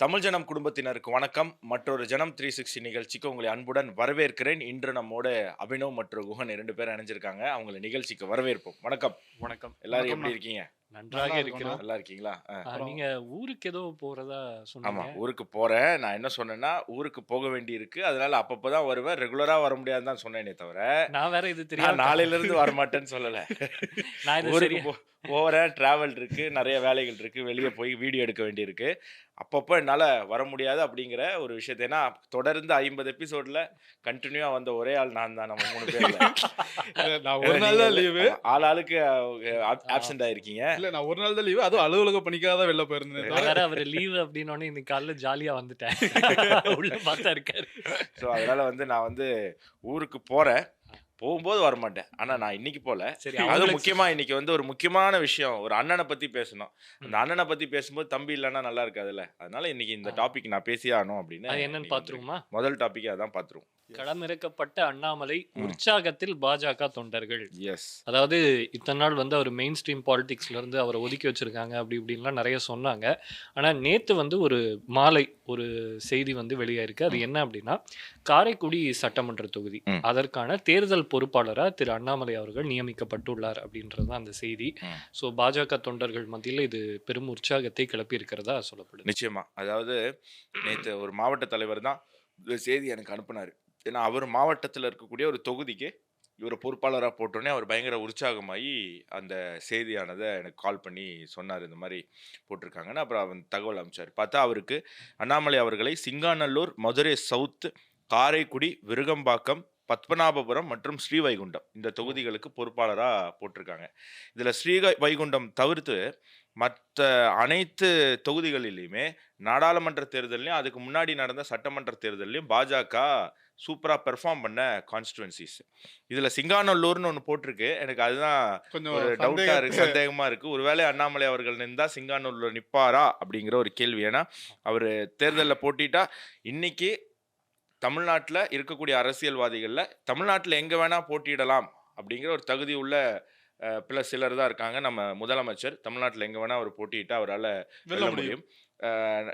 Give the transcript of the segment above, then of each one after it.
தமிழ் ஜனம் குடும்பத்தினருக்கு வணக்கம். மற்றொரு ஜனம் 360 நிகழ்ச்சிக்கு உங்களை அன்புடன் வரவேற்கிறேன். இன்று நம்மோட அபினவ் மற்றும் குஹன் 2 பேரும் இணைஞ்சிருக்காங்க. அவங்கள நிகழ்ச்சிக்கு வரவேற்போம். வணக்கம். வணக்கம். எல்லாரும் வணக்கம்ண்ணா. எப்படி இருக்கீங்க? நன்றாக இருக்கிறோம். நல்லா இருக்கீங்களா? நீங்க ஊருக்கு ஏதோ போறதா ஆமா. சொன்னீங்க. ஊருக்கு போறேன். நான் என்ன சொன்னேன்னா, ஊருக்கு போக வேண்டியிருக்கு. அதனால அப்பப்ப தான் வருவேன். ரெகுலரா வர முடியாதுன்னு தான் சொன்னேனே தவிர, நான் வேற இது நான் தெரியாம நாளையிலிருந்து வரமாட்டேன்னு சொல்லல. நான் இது ஊருக்கு சரியா போறேன். டிராவல் இருக்கு. நெறைய வேலைகள் இருக்கு. வெளிய போய் வீடியோ எடுக்க வேண்டியிருக்கு. அப்பப்போ என்னால வர முடியாது அப்படிங்கிற ஒரு விஷயத்த ஏன்னா, தொடர்ந்து 50 எபிசோட்ல கன்டினியூவா வந்த ஒரே ஆள் நான் தான் நம்ம 3 பேர்ல. நான் ஒரு நாள் தான் லீவு. ஆளாளுக்கு ஆப்சென்ட் ஆயிருக்கீங்க. இல்ல நான் ஒரு நாள் தான் லீவு. அதுவும் அலுவலக பணிக்காக தான் வெளில போயிருந்தேன் நான் தவிர வேற அவரு லீவு அப்படின்னோடனே இன்னைக்கு காலைல ஜாலியா வந்துட்டேன். உள்ள பார்த்தா இருக்காரு. ஸோ அதனால நான் ஊருக்கு போறேன். போகும்போது வரமாட்டேன். ஆனா நான் இன்னைக்கு போல. சரி, அதுவும் அவங்களுக்கு முக்கியமா இன்னைக்கு ஒரு முக்கியமான விஷயம். ஒரு அண்ணன பத்தி பேசணும். அந்த அண்ணன பத்தி பேசும்போது தம்பி இல்லன்னா நல்லா இருக்காதுல்ல. அதனால இன்னைக்கு இந்த டாபிக் நான் பேசியே ஆகணும் அப்படின்னு அது என்னன்னு இன்னைக்கு பாத்துருவோமா? முதல் டாபிக்கே அதான் பாத்துருவோம். களமிறக்கப்பட்ட அண்ணாமலை உற்சாகத்தில் பாஜக தொண்டர்கள். எஸ். அதாவது இத்தனை நாள் வந்து அவர் மெயின் ஸ்ட்ரீம் பாலிடிக்ஸ்ல இருந்து அவரை ஒதுக்கி வச்சிருக்காங்க அப்படி இப்படின்லாம் நிறைய சொன்னாங்க. ஆனா நேத்து வந்து ஒரு மாலை ஒரு செய்தி வந்து வெளியாயிருக்கு. அது என்ன அப்படின்னா, காரைக்குடி சட்டமன்ற தொகுதி அதற்கான தேர்தல் பொறுப்பாளரா திரு அண்ணாமலை அவர்கள் நியமிக்கப்பட்டுள்ளார் அப்படின்றது தான் அந்த செய்தி. ஸோ பாஜக தொண்டர்கள் மத்தியில் இது பெரும் உற்சாகத்தை கிளப்பி இருக்கிறதா சொல்லப்படுது. நிச்சயமா. அதாவது நேத்து ஒரு மாவட்ட தலைவர் தான் இந்த செய்தி எனக்கு அனுப்புனாரு. ஏன்னா அவர் மாவட்டத்துல இருக்கக்கூடிய ஒரு தொகுதிக்கு இவரை பொறுப்பாளரா போட்டோன்னே அவர் பயங்கர உற்சாகமாயி அந்த செய்தியானதை எனக்கு கால் பண்ணி சொன்னார். இந்த மாதிரி போட்டிருக்காங்கன்னு. அப்புறம் அவன் தகவல் அனுப்பிச்சார். பார்த்தா அவருக்கு அண்ணாமலை அவர்களை சிங்காநல்லூர், மதுரை சவுத், காரைக்குடி, விருகம்பாக்கம், பத்மநாபபுரம் மற்றும் ஸ்ரீவைகுண்டம் இந்த தொகுதிகளுக்கு பொறுப்பாளரா போட்டிருக்காங்க. இதுல ஸ்ரீவைகுண்டம் தவிர்த்து மற்ற அனைத்து தொகுதிகளிலுமே நாடாளுமன்ற தேர்தலையும் அதுக்கு முன்னாடி நடந்த சட்டமன்ற தேர்தலையும் பாஜக சூப்பரா பெர்ஃபார்ம் பண்ண கான்ஸ்டுவன்சிஸ். இதுல சிங்காநல்லூர்னு ஒன்று போட்டிருக்கு. எனக்கு அதுதான் கொஞ்சம் ஒரு டவுட்டா இருக்கு, சந்தேகமா இருக்கு. ஒருவேளை அண்ணாமலை அவர்கள் நின்றா சிங்காநல்லூர்ல நிப்பாரா அப்படிங்கிற ஒரு கேள்வி. ஏன்னா அவர் தேர்தலில் போட்டிட்டா இன்னைக்கு தமிழ்நாட்டில் இருக்கக்கூடிய அரசியல்வாதிகளில் தமிழ்நாட்டில் எங்கே வேணா போட்டியிடலாம் அப்படிங்கிற ஒரு தகுதி உள்ள சிலர் தான் இருக்காங்க. நம்ம முதலமைச்சர் தமிழ்நாட்டில் எங்கே வேணா அவர் போட்டியிட்டா அவரால் வெல்ல முடியும்.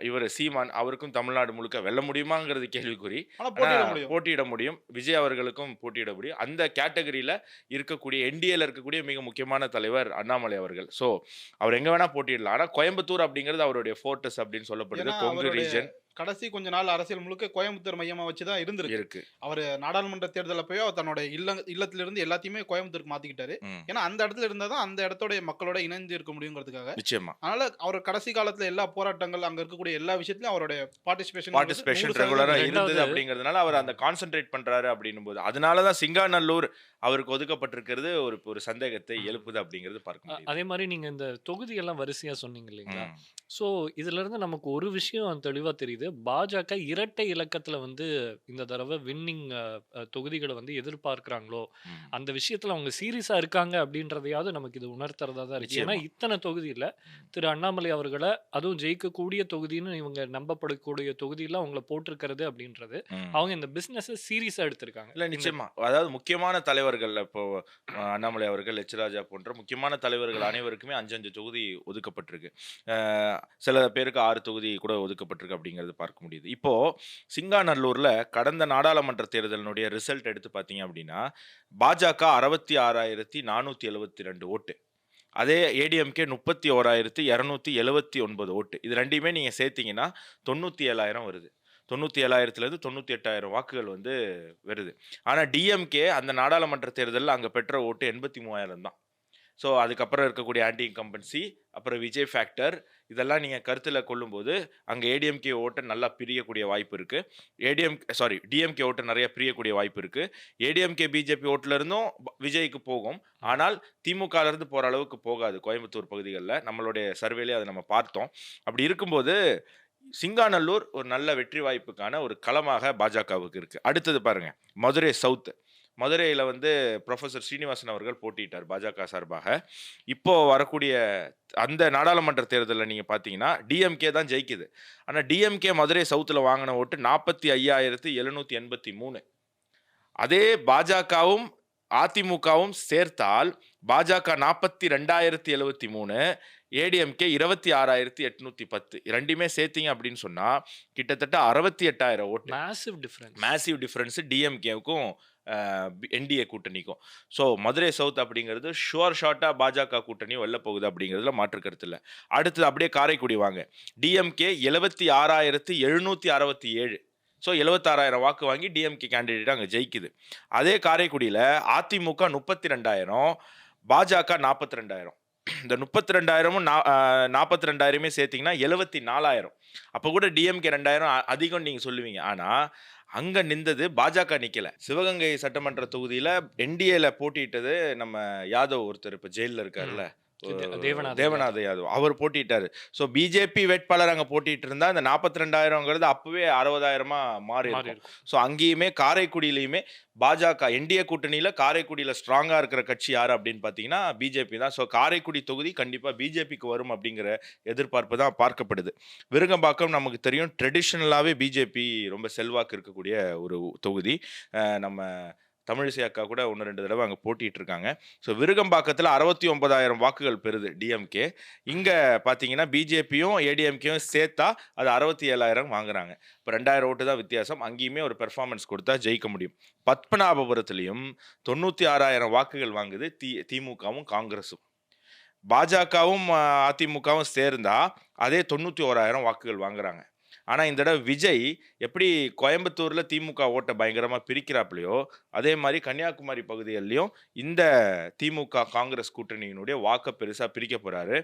இவர் சீமான் அவருக்கும் தமிழ்நாடு முழுக்க வெல்ல முடியுமாங்கிறது கேள்விக்குறி. போட்டியிட முடியும். விஜய் அவர்களுக்கும் போட்டியிட முடியும். அந்த கேட்டகரியில இருக்கக்கூடிய என்டிஏல இருக்கக்கூடிய மிக முக்கியமான தலைவர் அண்ணாமலை அவர்கள். ஸோ அவர் எங்க வேணா போட்டியிடலாம். ஆனா கோயம்புத்தூர் அப்படிங்கிறது அவருடைய ஃபோர்டஸ் அப்படின்னு சொல்லப்படுது. கொங்கு ரீஜன் கடைசி கொஞ்ச நாள் அரசியல் முழுக்க கோயம்புத்தூர் மையமா வச்சுதான் இருந்திருக்கு. அவர் நாடாளுமன்ற தேர்தலில் போய் அவர் தன்னோட இல்லத்திலிருந்து எல்லாத்தையுமே கோயம்புத்தூருக்கு மாத்திக்கிட்டாரு. ஏன்னா அந்த இடத்துல இருந்தாதான் அந்த இடத்தோட மக்களோட இணைந்து இருக்க முடியுங்கிறதுக்காக. நிச்சயமா. அதனால அவர் கடைசி காலத்துல எல்லா போராட்டங்கள் அங்க இருக்கக்கூடிய எல்லா விஷயத்திலும் அவருடைய பார்ட்டிசிபேஷன் ரெகுலரா இருந்தது அப்படிங்கிறதுனால அவர் அந்த கான்சென்ட்ரேட் பண்றாரு அப்படின்னும் போது அதனாலதான் சிங்காநல்லூர் அவருக்கு ஒதுக்கப்பட்டிருக்கிறது ஒரு சந்தேகத்தை எழுப்புது அப்படிங்கிறது பார்க்க முடியும். அதே மாதிரி நீங்க இந்த தொகுதி எல்லாம் வரிசையா சொன்னீங்க இல்லைங்களா? ஸோ இதுல இருந்து நமக்கு ஒரு விஷயம் தெளிவா தெரியுது. பாஜக இரட்டை இலக்கத்துல வந்து இந்த தடவை வின்னிங் தொகுதிகளை வந்து எதிர்பார்க்கிறாங்களோ அந்த விஷயத்துல அவங்க சீரியஸா இருக்காங்க அப்படின்றதையாவது நமக்கு இது உணர்த்துறதா தான் இருக்கு. ஏன்னா இத்தனை தொகுதியில திரு அண்ணாமலை அவர்களை அதுவும் ஜெயிக்கக்கூடிய தொகுதின்னு இவங்க நம்பப்படக்கூடிய தொகுதியில அவங்கள போட்டிருக்கிறது அப்படின்றது அவங்க இந்த பிசினஸ் சீரியஸா எடுத்திருக்காங்க. இல்ல நிச்சயமா. அதாவது முக்கியமான தலைவர்கள் இப்போ அண்ணாமலை அவர்கள், எச் ராஜா போன்ற முக்கியமான தலைவர்கள் அனைவருக்குமே 5 தொகுதி ஒதுக்கப்பட்டிருக்கு. சில பேருக்கு 6 தொகுதி கூட ஒதுக்கப்பட்டிருக்கு அப்படிங்கிறது பார்க்க முடியுது. இப்போ சிங்காநல்லூர்ல கடந்த நாடாளுமன்ற தேர்தலினுடைய ரிசல்ட் எடுத்து பார்த்தீங்க அப்படின்னா பாஜக 66,472 ஓட்டு, அதே ஏடிஎம்கே 31,279 ஓட்டு. இது ரெண்டையுமே நீங்க சேர்த்தீங்கன்னா 97,000 வருது. 97,000 98,000 வாக்குகள் வருது. ஆனா டிஎம்கே அந்த நாடாளுமன்ற தேர்தலில் அங்க பெற்ற ஓட்டு 83,000 தான். ஸோ அதுக்கப்புறம் இருக்கக்கூடிய ஆன்டி இன்கம்பன்சி, அப்புறம் விஜய் ஃபேக்டர், இதெல்லாம் நீங்கள் கருத்தில் கொள்ளும்போது அங்கே ஏடிஎம்கே ஓட்டை நல்லா பிரியக்கூடிய வாய்ப்பு இருக்குது. டிஎம்கே ஓட்டை நிறைய பிரியக்கூடிய வாய்ப்பு இருக்குது. ஏடிஎம்கே பிஜேபி ஓட்டிலிருந்தும் விஜய்க்கு போகும். ஆனால் திமுகலேருந்து போகிற அளவுக்கு போகாது கோயம்புத்தூர் பகுதிகளில். நம்மளுடைய சர்வேலே அதை நம்ம பார்த்தோம். அப்படி இருக்கும்போது சிங்காநல்லூர் ஒரு நல்ல வெற்றி வாய்ப்புக்கான ஒரு களமாக பாஜகவுக்கு இருக்குது. அடுத்தது பாருங்கள், மதுரை சவுத். மதுரையில் ப்ரொஃபஸர் ஸ்ரீனிவாசன் அவர்கள் போட்டியிட்டார் பாஜக சார்பாக. இப்போ வரக்கூடிய அந்த நாடாளுமன்ற தேர்தலில் நீங்கள் பார்த்தீங்கன்னா டிஎம்கே தான் ஜெயிக்குது. ஆனால் டிஎம்கே மதுரை சவுத்தில் வாங்கின ஓட்டு 45,783. அதே பாஜகவும் அதிமுகவும் சேர்த்தால் பாஜக 42,073, ஏடிஎம்கே 26,810. ரெண்டுமே சேர்த்தீங்க அப்படின்னு சொன்னா கிட்டத்தட்ட 68,000 ஓட்டு. மேசிவ் டிஃபரன்ஸ் டிஎம்கேவுக்கும் என்டிஏ கூட்டணிக்கும். ஸோ மதுரை சவுத் அப்படிங்கிறது ஷுவர் ஷார்ட்டாக பாஜக கூட்டணி வெல்ல போகுது அப்படிங்கிறதுல மாற்று கருத்து இல்லை. அடுத்தது அப்படியே காரைக்குடி வாங்க. டிஎம்கே 76,767. ஸோ 76,000 வாக்கு வாங்கி டிஎம்கே கேண்டிடேட் அங்கே ஜெயிக்குது. அதே காரைக்குடியில் அதிமுக 32,000, பாஜக 42,000. இந்த 32,000ம் 42,000மே சேர்த்தீங்கன்னா 74,000. அப்போ கூட டிஎம்கே 2,000 அதிகம் நீங்கள் சொல்லுவீங்க. ஆனால் அங்கே நின்றது பாஜக நிற்கல. சிவகங்கை சட்டமன்ற தொகுதியில் என்டிஏல போட்டியிட்டது நம்ம யாதவ் ஒருத்தர் இப்போ ஜெயிலில் இருக்காருல்ல, தேவநாத யாதவ், அவர் போட்டிட்டாரு. ஸோ பிஜேபி வேட்பாளர் அங்கே போட்டிட்டு இருந்தா இந்த 42,000ங்கிறது அப்பவே 60,000 மாறி இருக்கும். ஸோ அங்கேயுமே காரைக்குடியிலையுமே பாஜக என்டிஏ கூட்டணியில் காரைக்குடியில் ஸ்ட்ராங்காக இருக்கிற கட்சி யார் அப்படின்னு பார்த்தீங்கன்னா பிஜேபி தான். ஸோ காரைக்குடி தொகுதி கண்டிப்பாக பிஜேபிக்கு வரும் அப்படிங்கிற எதிர்பார்ப்பு தான் பார்க்கப்படுது. விருகம்பாக்கம் நமக்கு தெரியும், ட்ரெடிஷ்னலாகவே பிஜேபி ரொம்ப செல்வாக்கு இருக்கக்கூடிய ஒரு தொகுதி. நம்ம தமிழிசை அக்கா கூட 1-2 தடவை அங்கே போட்டிட்டு இருக்காங்க. ஸோ விருகம்பாக்கத்தில் 69,000 வாக்குகள் பெறுது டிஎம்கே. இங்கே பார்த்தீங்கன்னா பிஜேபியும் ஏடிஎம்கேயும் சேர்த்தா அது 67,000 வாங்குறாங்க. இப்போ 2,000 ஓட்டு தான் வித்தியாசம். அங்கேயுமே ஒரு பெர்ஃபார்மன்ஸ் கொடுத்தா ஜெயிக்க முடியும். பத்மநாபபுரத்துலேயும் 96,000 வாக்குகள் வாங்குது திமுகவும் காங்கிரஸும். பாஜகவும் அதிமுகவும் சேர்ந்தா அதே 91,000 வாக்குகள் வாங்குறாங்க. ஆனால் இந்த தடவை விஜய் எப்படி கோயம்புத்தூரில் திமுக ஓட்டை பயங்கரமாக பிரிக்கிறாப்புலையோ அதே மாதிரி கன்னியாகுமரி பகுதிகளிலையும் இந்த திமுக காங்கிரஸ் கூட்டணியினுடைய வாக்கை பெருசாக பிரிக்க போகிறாரு.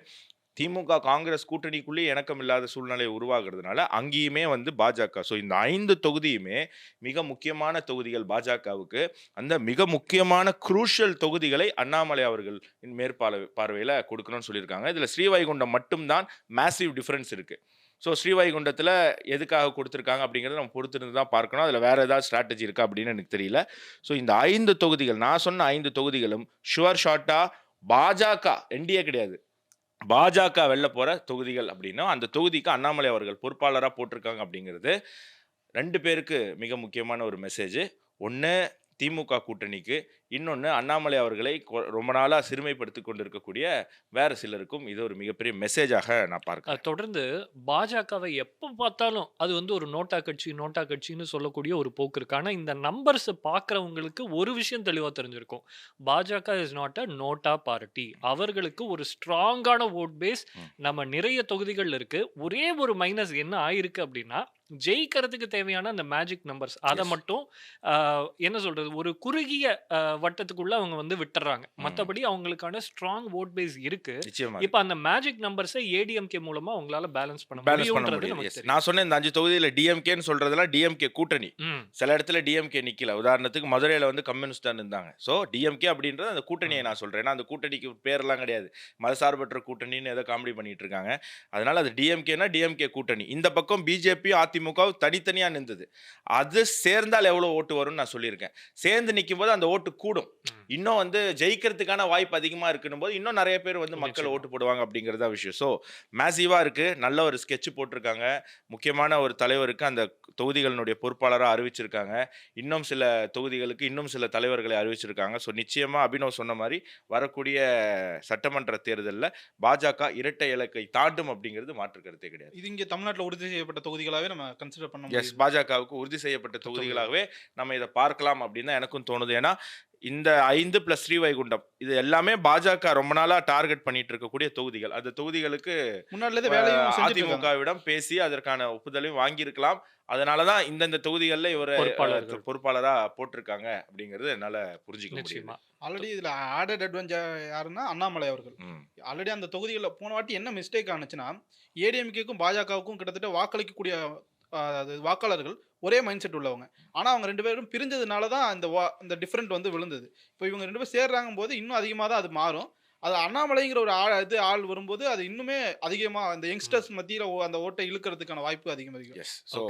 திமுக காங்கிரஸ் கூட்டணிக்குள்ளேயே இணக்கம் இல்லாத சூழ்நிலை உருவாகிறதுனால அங்கேயுமே பாஜக. ஸோ இந்த 5 தொகுதியுமே மிக முக்கியமான தொகுதிகள் பாஜகவுக்கு. அந்த மிக முக்கியமான குரூஷியல் தொகுதிகளை அண்ணாமலை அவர்கள் மேற்பார்வையில் கொடுக்கணும்னு சொல்லியிருக்காங்க. இதில் ஸ்ரீவைகுண்டம் மட்டும்தான் மேசிவ் டிஃபரன்ஸ் இருக்குது. ஸோ ஸ்ரீவைகுண்டத்தில் எதுக்காக கொடுத்துருக்காங்க அப்படிங்கிறத நம்ம பொறுத்திருந்து தான் பார்க்கணும். அதில் வேறு ஏதாவது ஸ்ட்ராட்டஜி இருக்கா அப்படின்னு எனக்கு தெரியல. ஸோ இந்த 5 தொகுதிகள், நான் சொன்ன 5 தொகுதிகளும் ஷுவர் ஷார்ட்டாக பாஜக, என்டிஏ கிடையாது, பாஜக வெல்ல போகிற தொகுதிகள் அப்படின்னா அந்த தொகுதிக்கு அண்ணாமலை அவர்கள் பொறுப்பாளராக போட்டிருக்காங்க அப்படிங்கிறது 2 பேருக்கு மிக முக்கியமான ஒரு மெசேஜ். ஒன்று திமுக கூட்டணிக்கு, இன்னொன்று அண்ணாமலை அவர்களை ரொம்ப நாளாக சிறுமைப்படுத்தி கொண்டிருக்கக்கூடிய வேற சிலருக்கும் இது ஒரு மிகப்பெரிய மெசேஜாக நான் பார்க்கிறேன். தொடர்ந்து பாஜகவை எப்போ பார்த்தாலும் அது ஒரு நோட்டா கட்சின்னு சொல்லக்கூடிய ஒரு போக்கு இருக்கு. ஆனால் இந்த நம்பர்ஸ் பார்க்குறவங்களுக்கு ஒரு விஷயம் தெளிவாக தெரிஞ்சிருக்கும். பாஜக is not a NOTA party. அவர்களுக்கு ஒரு ஸ்ட்ராங்கான ஓட் பேஸ் நம்ம நிறைய தொகுதிகள் இருக்கு. ஒரே ஒரு மைனஸ் என்ன ஆயிருக்கு அப்படின்னா ஜெயிக்கிறதுக்கு தேவையான அந்த மேஜிக் நம்பர்ஸ் அதை மட்டும் என்ன சொல்றது ஒரு குறுகிய வட்டத்துக்குள்ள அவங்க விட்டுறாங்க. மற்றபடி அவங்களுக்கான ஸ்ட்ராங் ஓட் பேஸ் இருக்கு. இப்ப அந்த மேஜிக் நம்பர்ஸை ஏடிஎம்கே மூலமா அவங்களால பேலன்ஸ் பண்ண முடியும். நான் சொன்ன இந்த 5 தொகுதியில டிஎம்கேன்னு சொல்றதெல்லாம் டிஎம்கே கூட்டணி. சில இடத்துல டிஎம்கே நிக்கல. உதாரணத்துக்கு மதுரையில கம்யூனிஸ்ட் இருந்தாங்க. ஸோ டிஎம்கே அப்படின்றது அந்த கூட்டணியை நான் சொல்றேன். ஏன்னா அந்த கூட்டணிக்கு பேரெல்லாம் கிடையாது, மதசார்பற்ற கூட்டணின்னு ஏதோ காமெடி பண்ணிட்டு இருக்காங்க. அதனால அது டிஎம்கேனா டிஎம்கே கூட்டணி. இந்த பக்கம் பிஜேபி அதிமுக தனித்தனியா நின்றது. அது சேர்ந்தால் எவ்வளவு ஓட்டு வரும்னு நான் சொல்லியிருக்கேன். சேர்ந்து நிற்கும் போது அந்த ஓட்டு கூடும். இன்னும் ஜெயிக்கிறதுக்கான வாய்ப்பு அதிகமா இருக்குன்னு போது இன்னும் நிறைய பேர் மக்கள் ஓட்டு போடுவாங்க அப்படிங்கறத விஷயம். ஸோ மேசிவா இருக்கு. நல்ல ஒரு ஸ்கெட்ச் போட்டிருக்காங்க. முக்கியமான ஒரு தலைவருக்கு அந்த தொகுதிகளினுடைய பொறுப்பாளராக அறிவிச்சிருக்காங்க. இன்னும் சில தொகுதிகளுக்கு இன்னும் சில தலைவர்களை அறிவிச்சிருக்காங்க. ஸோ நிச்சயமா அபினவ் சொன்ன மாதிரி வரக்கூடிய சட்டமன்ற தேர்தலில் பாஜக இரட்டை இலக்கை தாண்டும் அப்படிங்கிறது மாற்று கருத்தே கிடையாது. இது இங்கே தமிழ்நாட்டில் உறுதி செய்யப்பட்ட தொகுதிகளாகவே நம்ம கன்சிடர் பண்ண எஸ், பாஜகவுக்கு உறுதி செய்யப்பட்ட தொகுதிகளாகவே நம்ம இதை பார்க்கலாம் அப்படின்னு தான் எனக்கும் தோணுது. ஏன்னா இந்த 5 + ஸ்ரீவைகுண்டம் இது எல்லாமே பாஜக ரொம்ப நாளா டார்கெட் பண்ணிட்டு இருக்கக்கூடிய தொகுதிகள். அந்த தொகுதிகளுக்கு அதிமுகவிடம் பேசி அதற்கான ஒப்புதலையும் வாங்கியிருக்கலாம். அதனாலதான் இந்தந்த தொகுதிகளில் இவர் பொறுப்பாளரா போட்டிருக்காங்க அப்படிங்கிறது என்னால புரிஞ்சுக்க முடியும். ஆல்ரெடி இதுல ஆடட் அட்வான்டேஜ் யாருன்னா அண்ணாமலை அவர்கள். ஆல்ரெடி அந்த தொகுதிகளில் போன வாட்டி என்ன மிஸ்டேக் ஆனிச்சுன்னா ஏடிஎம்கேக்கும் பாஜகவுக்கும் கிட்டத்தட்ட வாக்களிக்கக்கூடிய வாக்காளர்கள் ஒரே மைண்ட் செட் உள்ளவங்க. ஆனால் அவங்க 2 பேரும் பிரிஞ்சதுனால தான் இந்த டிஃப்ரெண்ட் விழுந்தது. இப்போ இவங்க 2 பேரும் சேர்றாங்க போது இன்னும் அதிகமாக தான் அது மாறும். அது அண்ணாமலைங்கிற ஒரு ஆள் வரும்போது அது இன்னுமே அதிகமாக அந்த யங்ஸ்டர்ஸ் மத்தியில் அந்த ஓட்டை இழுக்கிறதுக்கான வாய்ப்பு அதிகமாக இருக்கு. ஸோ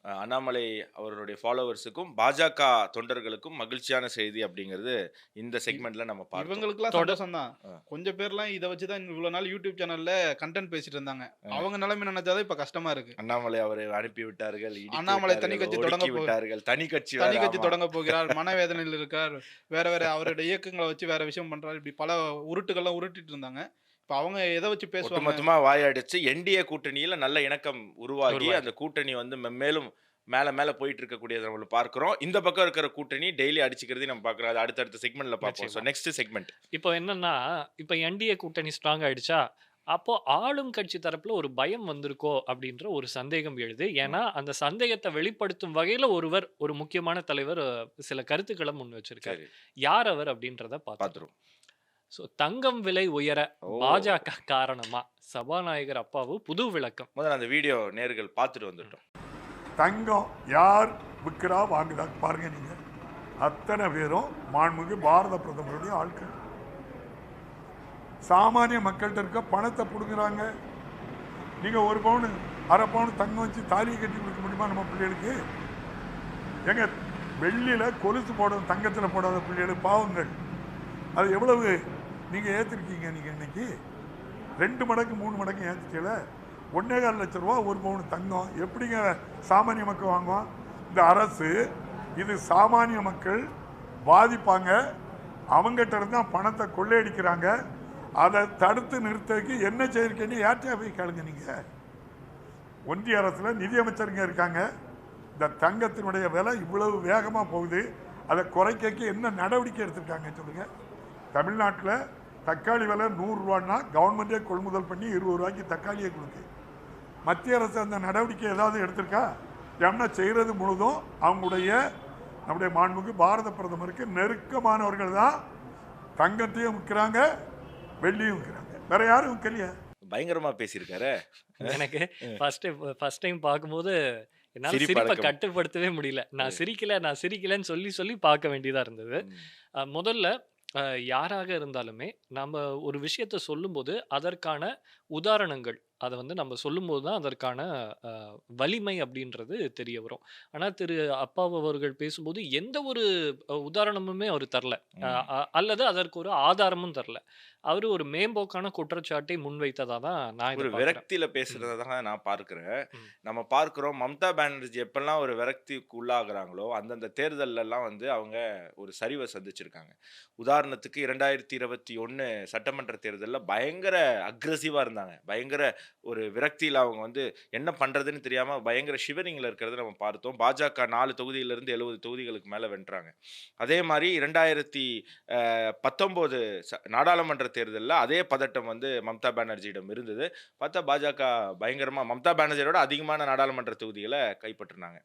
அண்ணாமலை அவருடைய ஃபாலோவர்ஸுக்கும் பாஜக தொண்டர்களுக்கும் மகிழ்ச்சியான செய்தி அப்படிங்கிறது இந்த செக்மெண்ட்ல நம்ம பார்ப்போம். இவங்களுக்குலாம் சந்தோஷம் தான். கொஞ்சம் பேர்லாம் இதை வச்சுதான் இவ்வளவு நாள் யூடியூப் சேனல்ல கண்டென்ட் பேசிட்டு இருந்தாங்க. அவங்க நிலைமை நினைச்சாதான் இப்ப கஷ்டமா இருக்கு. அண்ணாமலை அவரை அனுப்பி விட்டார்கள். அண்ணாமலை தனி கட்சி தொடங்க விட்டார்கள். தனி கட்சி தொடங்க போகிறார். மனவேதனையில் இருக்கார். வேற அவருடைய இயக்கங்களை வச்சு வேற விஷயம் பண்றாரு. இப்படி பல உருட்டுகள்லாம் உருட்டிட்டு இருந்தாங்க. இப்ப அவங்க எதை வச்சு பேசுவாங்க? ஒட்டுமொத்தமா வாயடிச்சு என்டிஏ கூட்டணியில நல்ல இணக்கம் உருவாகி உருவாகி. அந்த கூட்டணி வந்து மேலும் மேல மேல போயிட்டு இருக்கக்கூடியதை நம்ம பார்க்கிறோம். இந்த பக்கம் இருக்கிற கூட்டணி டெய்லி அடிச்சுக்கிறதையும் நம்ம பார்க்கிறோம். அது அடுத்தடுத்த செக்மெண்ட்ல பார்ப்போம். ஸோ நிச்சயமா. Next segment. இப்போ என்னன்னா, இப்ப என்டிஏ கூட்டணி ஸ்ட்ராங் ஆயிடுச்சா, அப்போ ஆளும் கட்சி தரப்புல ஒரு பயம் வந்திருக்கோ அப்படின்ற ஒரு சந்தேகம் எழுது. ஏன்னா, அந்த சந்தேகத்த வெளிப்படுத்தும் வகையில ஒரு முக்கியமான தலைவர் சில கருத்துக்கள முன் வச்சிருக்காரு. சரி, யார் அவர் அப்படின்றத பார்த்துருவோம். பார்த்துருவோம். ஸோ தங்கம் விலை உயர ஓ! பாஜக காரணமா? சபாநாயகர் அப்பாவு புது விளக்கம். முதல்ல அந்த வீடியோ நேயர்கள் பார்த்துட்டு வந்துட்டோம். தங்கம் யார் விற்கிறா வாங்குதா பாருங்க நீங்க. அத்தனை பேரும் மாண்புமிகு பாரத பிரதமருடைய ஆட்கள். சாமானிய மக்கள்கிட்ட இருக்க பணத்தை பிடுங்குறாங்க. நீங்க 1 பவுன் 1/2 பவுன் தங்கம் வச்சு தாலியை கட்டி கொடுக்க முடியுமா நம்ம பிள்ளைகளுக்கு? எங்க வெள்ளியில கொலுசு போடும், தங்கத்துல போடாத பிள்ளைகள் பாவங்கள். அது எவ்வளவு நீங்க ஏத்திருக்கீங்க? நீங்க இன்னைக்கு 2 மடங்கு 3 மடங்கு ஏற்றிக்கல. 1.25 லட்சம் ரூபா 1 பவுன் தங்கம் எப்படிங்க சாமானிய மக்கள் வாங்குவோம்? இந்த அரசு இது சாமானிய மக்கள் பாதிப்பாங்க. அவங்ககிட்ட இருந்தா பணத்தை கொள்ளையடிக்கிறாங்க. அதை தடுத்து நிறுத்ததுக்கு என்ன செய்யிருக்கேன்னு யார்கிட்டயா போய் கேளுங்க. நீங்க ஒன்றிய அரசுல நிதியமைச்சருங்க இருக்காங்க. இந்த தங்கத்தினுடைய விலை இவ்வளவு வேகமா போகுது, அதை குறைக்க என்ன நடவடிக்கை எடுத்திருக்காங்க சொல்லுங்க. தமிழ்நாட்டில் தக்காளி விலை 100 ரூபான்னா கவர்மெண்ட்டே கொள்முதல் பண்ணி 20 ரூபாய்க்கு தக்காளியை கொடுக்கு. மத்திய அரசு அந்த நடவடிக்கை ஏதாவது எடுத்திருக்கா? ஏன்னா செய்கிறது முழுதும் அவங்களுடைய நம்முடைய மாண்புமிகு பாரத பிரதமருக்கு நெருக்கமானவர்கள் தான் தங்கத்தையும் விற்கிறாங்க, வெள்ளியும் விற்கிறாங்க. வேற யாரும் விற்கலையா? பயங்கரமா பேசியிருக்காரு. எனக்கு ஃபர்ஸ்ட் டைம் பார்க்கும்போது என்னால சிரிப்பு சிரிப்பை அடக்க கட்டுப்படுத்தவே முடியல. நான் சிரிக்கலன்னு சொல்லி பார்க்க வேண்டியதா இருந்தது. முதல்ல யாராக இருந்தாலுமே நம்ம ஒரு விஷயத்த சொல்லும்போது அதற்கான உதாரணங்கள் அதை வந்து நம்ம சொல்லும்போது தான் அதற்கான வலிமை அப்படின்றது தெரிய வரும். ஆனா திரு அப்பாவு அவர்கள் பேசும்போது எந்த ஒரு உதாரணமுமே அவர் தரல. அல்லது அதற்கு ஒரு ஆதாரமும் தரல. அவரு ஒரு மேம்போக்கான குற்றச்சாட்டை முன்வைத்ததா தான் நான் ஒரு இதை பார்க்கிறேன். விரக்தியில பேசுறத தான் நான் பார்க்கிறேன். ம். நம்ம பார்க்கிறோம் மம்தா பானர்ஜி எப்பெல்லாம் ஒரு விரக்திக்கு உள்ளாகுறாங்களோ அந்தந்த தேர்தல்ல எல்லாம் வந்து அவங்க ஒரு சரிவை சந்திச்சிருக்காங்க. உதாரணத்துக்கு 2021 சட்டமன்ற தேர்தல்ல பயங்கர அக்ரெசிவா இருந்தாங்க. பயங்கர ஒரு விரக்தியில அவங்க வந்து என்ன பண்றதுன்னு தெரியாம பயங்கர ஷிவரிங்ல இருக்கிறத நம்ம பார்த்தோம். பாஜக 4 தொகுதியிலிருந்து 70 தொகுதிகளுக்கு மேல வென்றாங்க. அதே மாதிரி 2019 நாடாளுமன்ற தேர்தல்ல அதே பதட்டம் வந்து மம்தா பானர்ஜியிடம் இருந்தது. பார்த்தா பாஜக பயங்கரமா மம்தா பானர்ஜியோட அதிகமான நாடாளுமன்ற தொகுதிகளை கைப்பற்றினாங்க.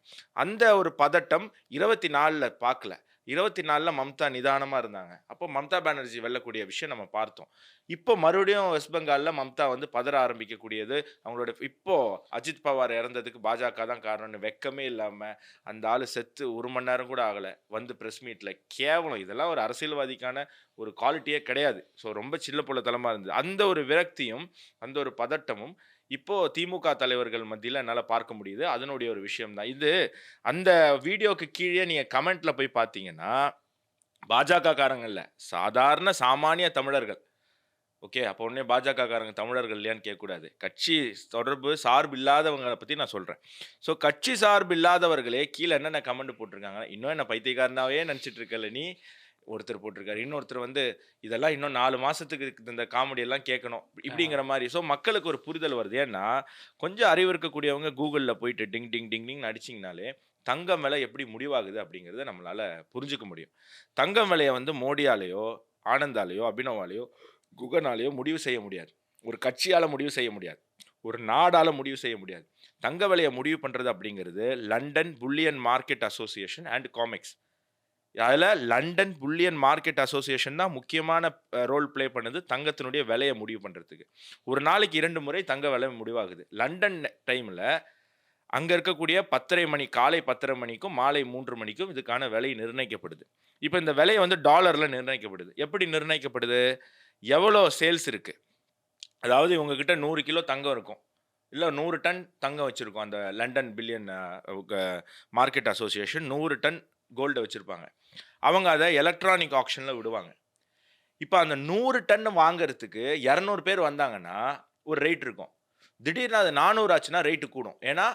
அந்த ஒரு பதட்டம் 24ல பார்க்கல. 24ல மம்தா நிதானமா இருந்தாங்க. அப்போ மம்தா பானர்ஜி வெல்லக்கூடிய விஷயம் நம்ம பார்த்தோம். இப்போ மறுபடியும் வெஸ்ட் பெங்கால்ல மம்தா வந்து பதற ஆரம்பிக்கக்கூடியது அவங்களோட இப்போ அஜித் பவார் இறந்ததுக்கு பாஜக தான் காரணம்னு வெக்கமே இல்லாம அந்த ஆளு செத்து 1 மணி நேரம் கூட ஆகல. வந்து பிரஸ் மீட்ல கேவலம். இதெல்லாம் ஒரு அரசியல்வாதிக்கான ஒரு குவாலிட்டியே கிடையாது. ஸோ ரொம்ப சின்ன புள்ளத்தனமா இருந்தது. அந்த ஒரு விரக்தியும் அந்த ஒரு பதட்டமும் இப்போ திமுக தலைவர்கள் மத்தியில என்னால பார்க்க முடியுது. அதனுடைய ஒரு விஷயம் தான். இது அந்த வீடியோக்கு கீழே நீங்க கமெண்ட்ல போய் பார்த்தீங்கன்னா, பாஜக காரங்க இல்ல. சாதாரண சாமானிய தமிழர்கள். ஓகே. அப்போ உடனே பாஜக காரங்க தமிழர்கள் இல்லையான்னு கேட்கக்கூடாது. கட்சி தொடர்பு சார்பு இல்லாதவங்கள பத்தி நான் சொல்றேன். ஸோ கட்சி சார்பு இல்லாதவர்களே கீழ என்னென்ன கமெண்ட் போட்டிருக்காங்க. இன்னும் என்ன பைத்தியக்காரனாவே நினைச்சிட்டு இருக்கல நீ? ஒருத்தர் போட்டிருக்காரு. இன்னொருத்தர் வந்து இதெல்லாம் இன்னும் 4 மாசத்துக்கு இந்த காமெடி எல்லாம் கேட்கணும். இப்படிங்கிற மாரி. ஸோ மக்களுக்கு ஒரு புரிதல் வருது. ஏன்னா, கொஞ்சம் அறிவு இருக்கக்கூடியவங்க கூகுள்ல போயிட்டு டிங் டிங் டிங் டிங்னு அடிச்சீங்கனாலே, தங்கம் விலை எப்படி முடிவாகுது அப்படிங்கிறத நம்மளால புரிஞ்சுக்க முடியும். தங்கம் விலைய வந்து மோடியாலயோ, ஆனந்தாலயோ, அபினவாலயோ, குகனாலயோ முடிவு செய்ய முடியாது. ஒரு கட்சியால முடிவு செய்ய முடியாது. ஒரு நாடால முடிவு செய்ய முடியாது. தங்க விலைய முடிவு பண்றது அப்படிங்கிறது London bullion market association and Comex. அதுல லண்டன் புல்லியன் மார்க்கெட் அசோசியேஷன் தான் முக்கியமான ரோல் ப்ளே பண்ணுது தங்கத்தினுடைய விலையை முடிவு பண்றதுக்கு. ஒரு நாளைக்கு 2 முறை தங்க விலை முடிவாகுது. லண்டன் டைம்ல அங்க இருக்கக்கூடிய 10:30 மணி காலை 10:30 மணிக்கும் மாலை 3 மணிக்கும் இதுக்கான விலை நிர்ணயிக்கப்படுது. இப்போ இந்த விலை வந்து டாலர்ல நிர்ணயிக்கப்படுது. எப்படி நிர்ணயிக்கப்படுது? எவ்வளோ சேல்ஸ் இருக்கு. அதாவது இவங்க கிட்ட 100 கிலோ தங்கம் இருக்கும். இல்ல 100 டன் தங்கம் வச்சிருக்கோம். அந்த London billion market association 100 ton கோல்ட வச்சிருப்பாங்க. அவங்க அத எலக்ட்ரானிக் ஆக்ஷன்ல விடுவாங்க. இப்ப அந்த 100 டன் வாங்குறதுக்கு 200 பேர் வந்தாங்கன்னா, ஒரு ரேட் இருக்கும். திடீர்னு அது 400 ஆச்சுன்னா ரேட் கூடும். ஏன்னா,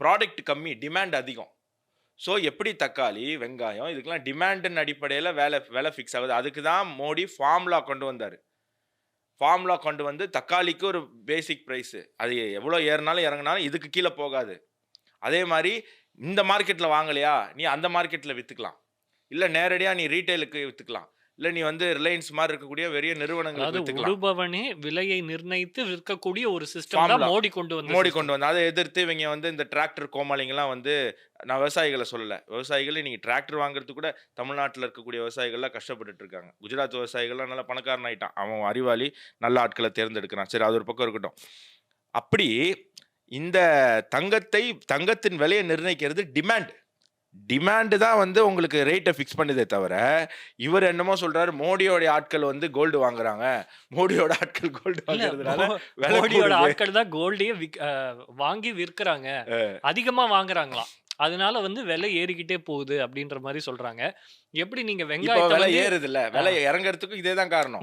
ப்ராடக்ட் கம்மி, டிமாண்ட் அதிகம். ஸோ எப்படி தக்காளி, வெங்காயம் இதுக்கெல்லாம் டிமாண்டின் அடிப்படையில விலை ஃபிக்ஸ் ஆகுது. அதுக்கு தான் மோடி ஃபார்முலா கொண்டு வந்தாரு. ஃபார்முலா கொண்டு வந்து தக்காளிக்கு ஒரு பேசிக் ப்ரைஸு, அது எவ்வளோ ஏறினாலும் இறங்கினாலும் இதுக்கு கீழே போகாது. அதே மாதிரி இந்த மார்க்கெட்டில் வாங்கலையா நீ அந்த மார்க்கெட்டில் விற்றுக்கலாம், இல்லை நேரடியாக நீ ரீட்டைலுக்கு விற்றுக்கலாம், இல்லை நீ வந்து ரிலையன்ஸ் மாதிரி இருக்கக்கூடிய பெரிய நிறுவனங்களுக்கு விற்றுக்கலாம். உடுபவனே விலையை நிர்ணயித்து விற்கக்கூடிய ஒரு சிஸ்டம் தான் மோடி கொண்டு வந்து அதை எதிர்த்து இவங்க வந்து இந்த டிராக்டர் கோமாளிங்கெல்லாம் வந்து, நான் விவசாயிகளை சொல்லலை, விவசாயிகள் நீங்கள் டிராக்டர் வாங்குறதுக்கு கூட தமிழ்நாட்டில் இருக்கக்கூடிய விவசாயிகள்லாம் கஷ்டப்பட்டுட்டு இருக்காங்க. குஜராத் விவசாயிகள்லாம் நல்லா பணக்காரன் ஆகிட்டான், அவன் அறிவாளி, நல்ல ஆட்களை தேர்ந்தெடுக்கிறான். சரி, அது ஒரு பக்கம் இருக்கட்டும். அப்படி இந்த தங்கத்தின் விலையை நிர்ணயிக்கிறது டிமாண்ட் தான் வந்து உங்களுக்கு ரேட்டை ஃபிக்ஸ் பண்ணுதே தவிர, இவர் என்னமோ சொல்றாரு மோடியோட ஆட்கள் வந்து கோல்டு வாங்குறாங்க, மோடியோட ஆட்கள் கோல்டு வாங்குறதுனால மோடியோட ஆட்கள் தான் கோல்டையே வாங்கி விற்கிறாங்க, அதிகமா வாங்குறாங்களாம், அதனால வந்து விலை ஏறிக்கிட்டே போகுது அப்படின்ற மாதிரி சொல்றாங்க. எப்படி நீங்க வெங்காயத்தை விலை ஏறுது இல்ல, விலை இறங்குறதுக்கும் இதே தான் காரணம்.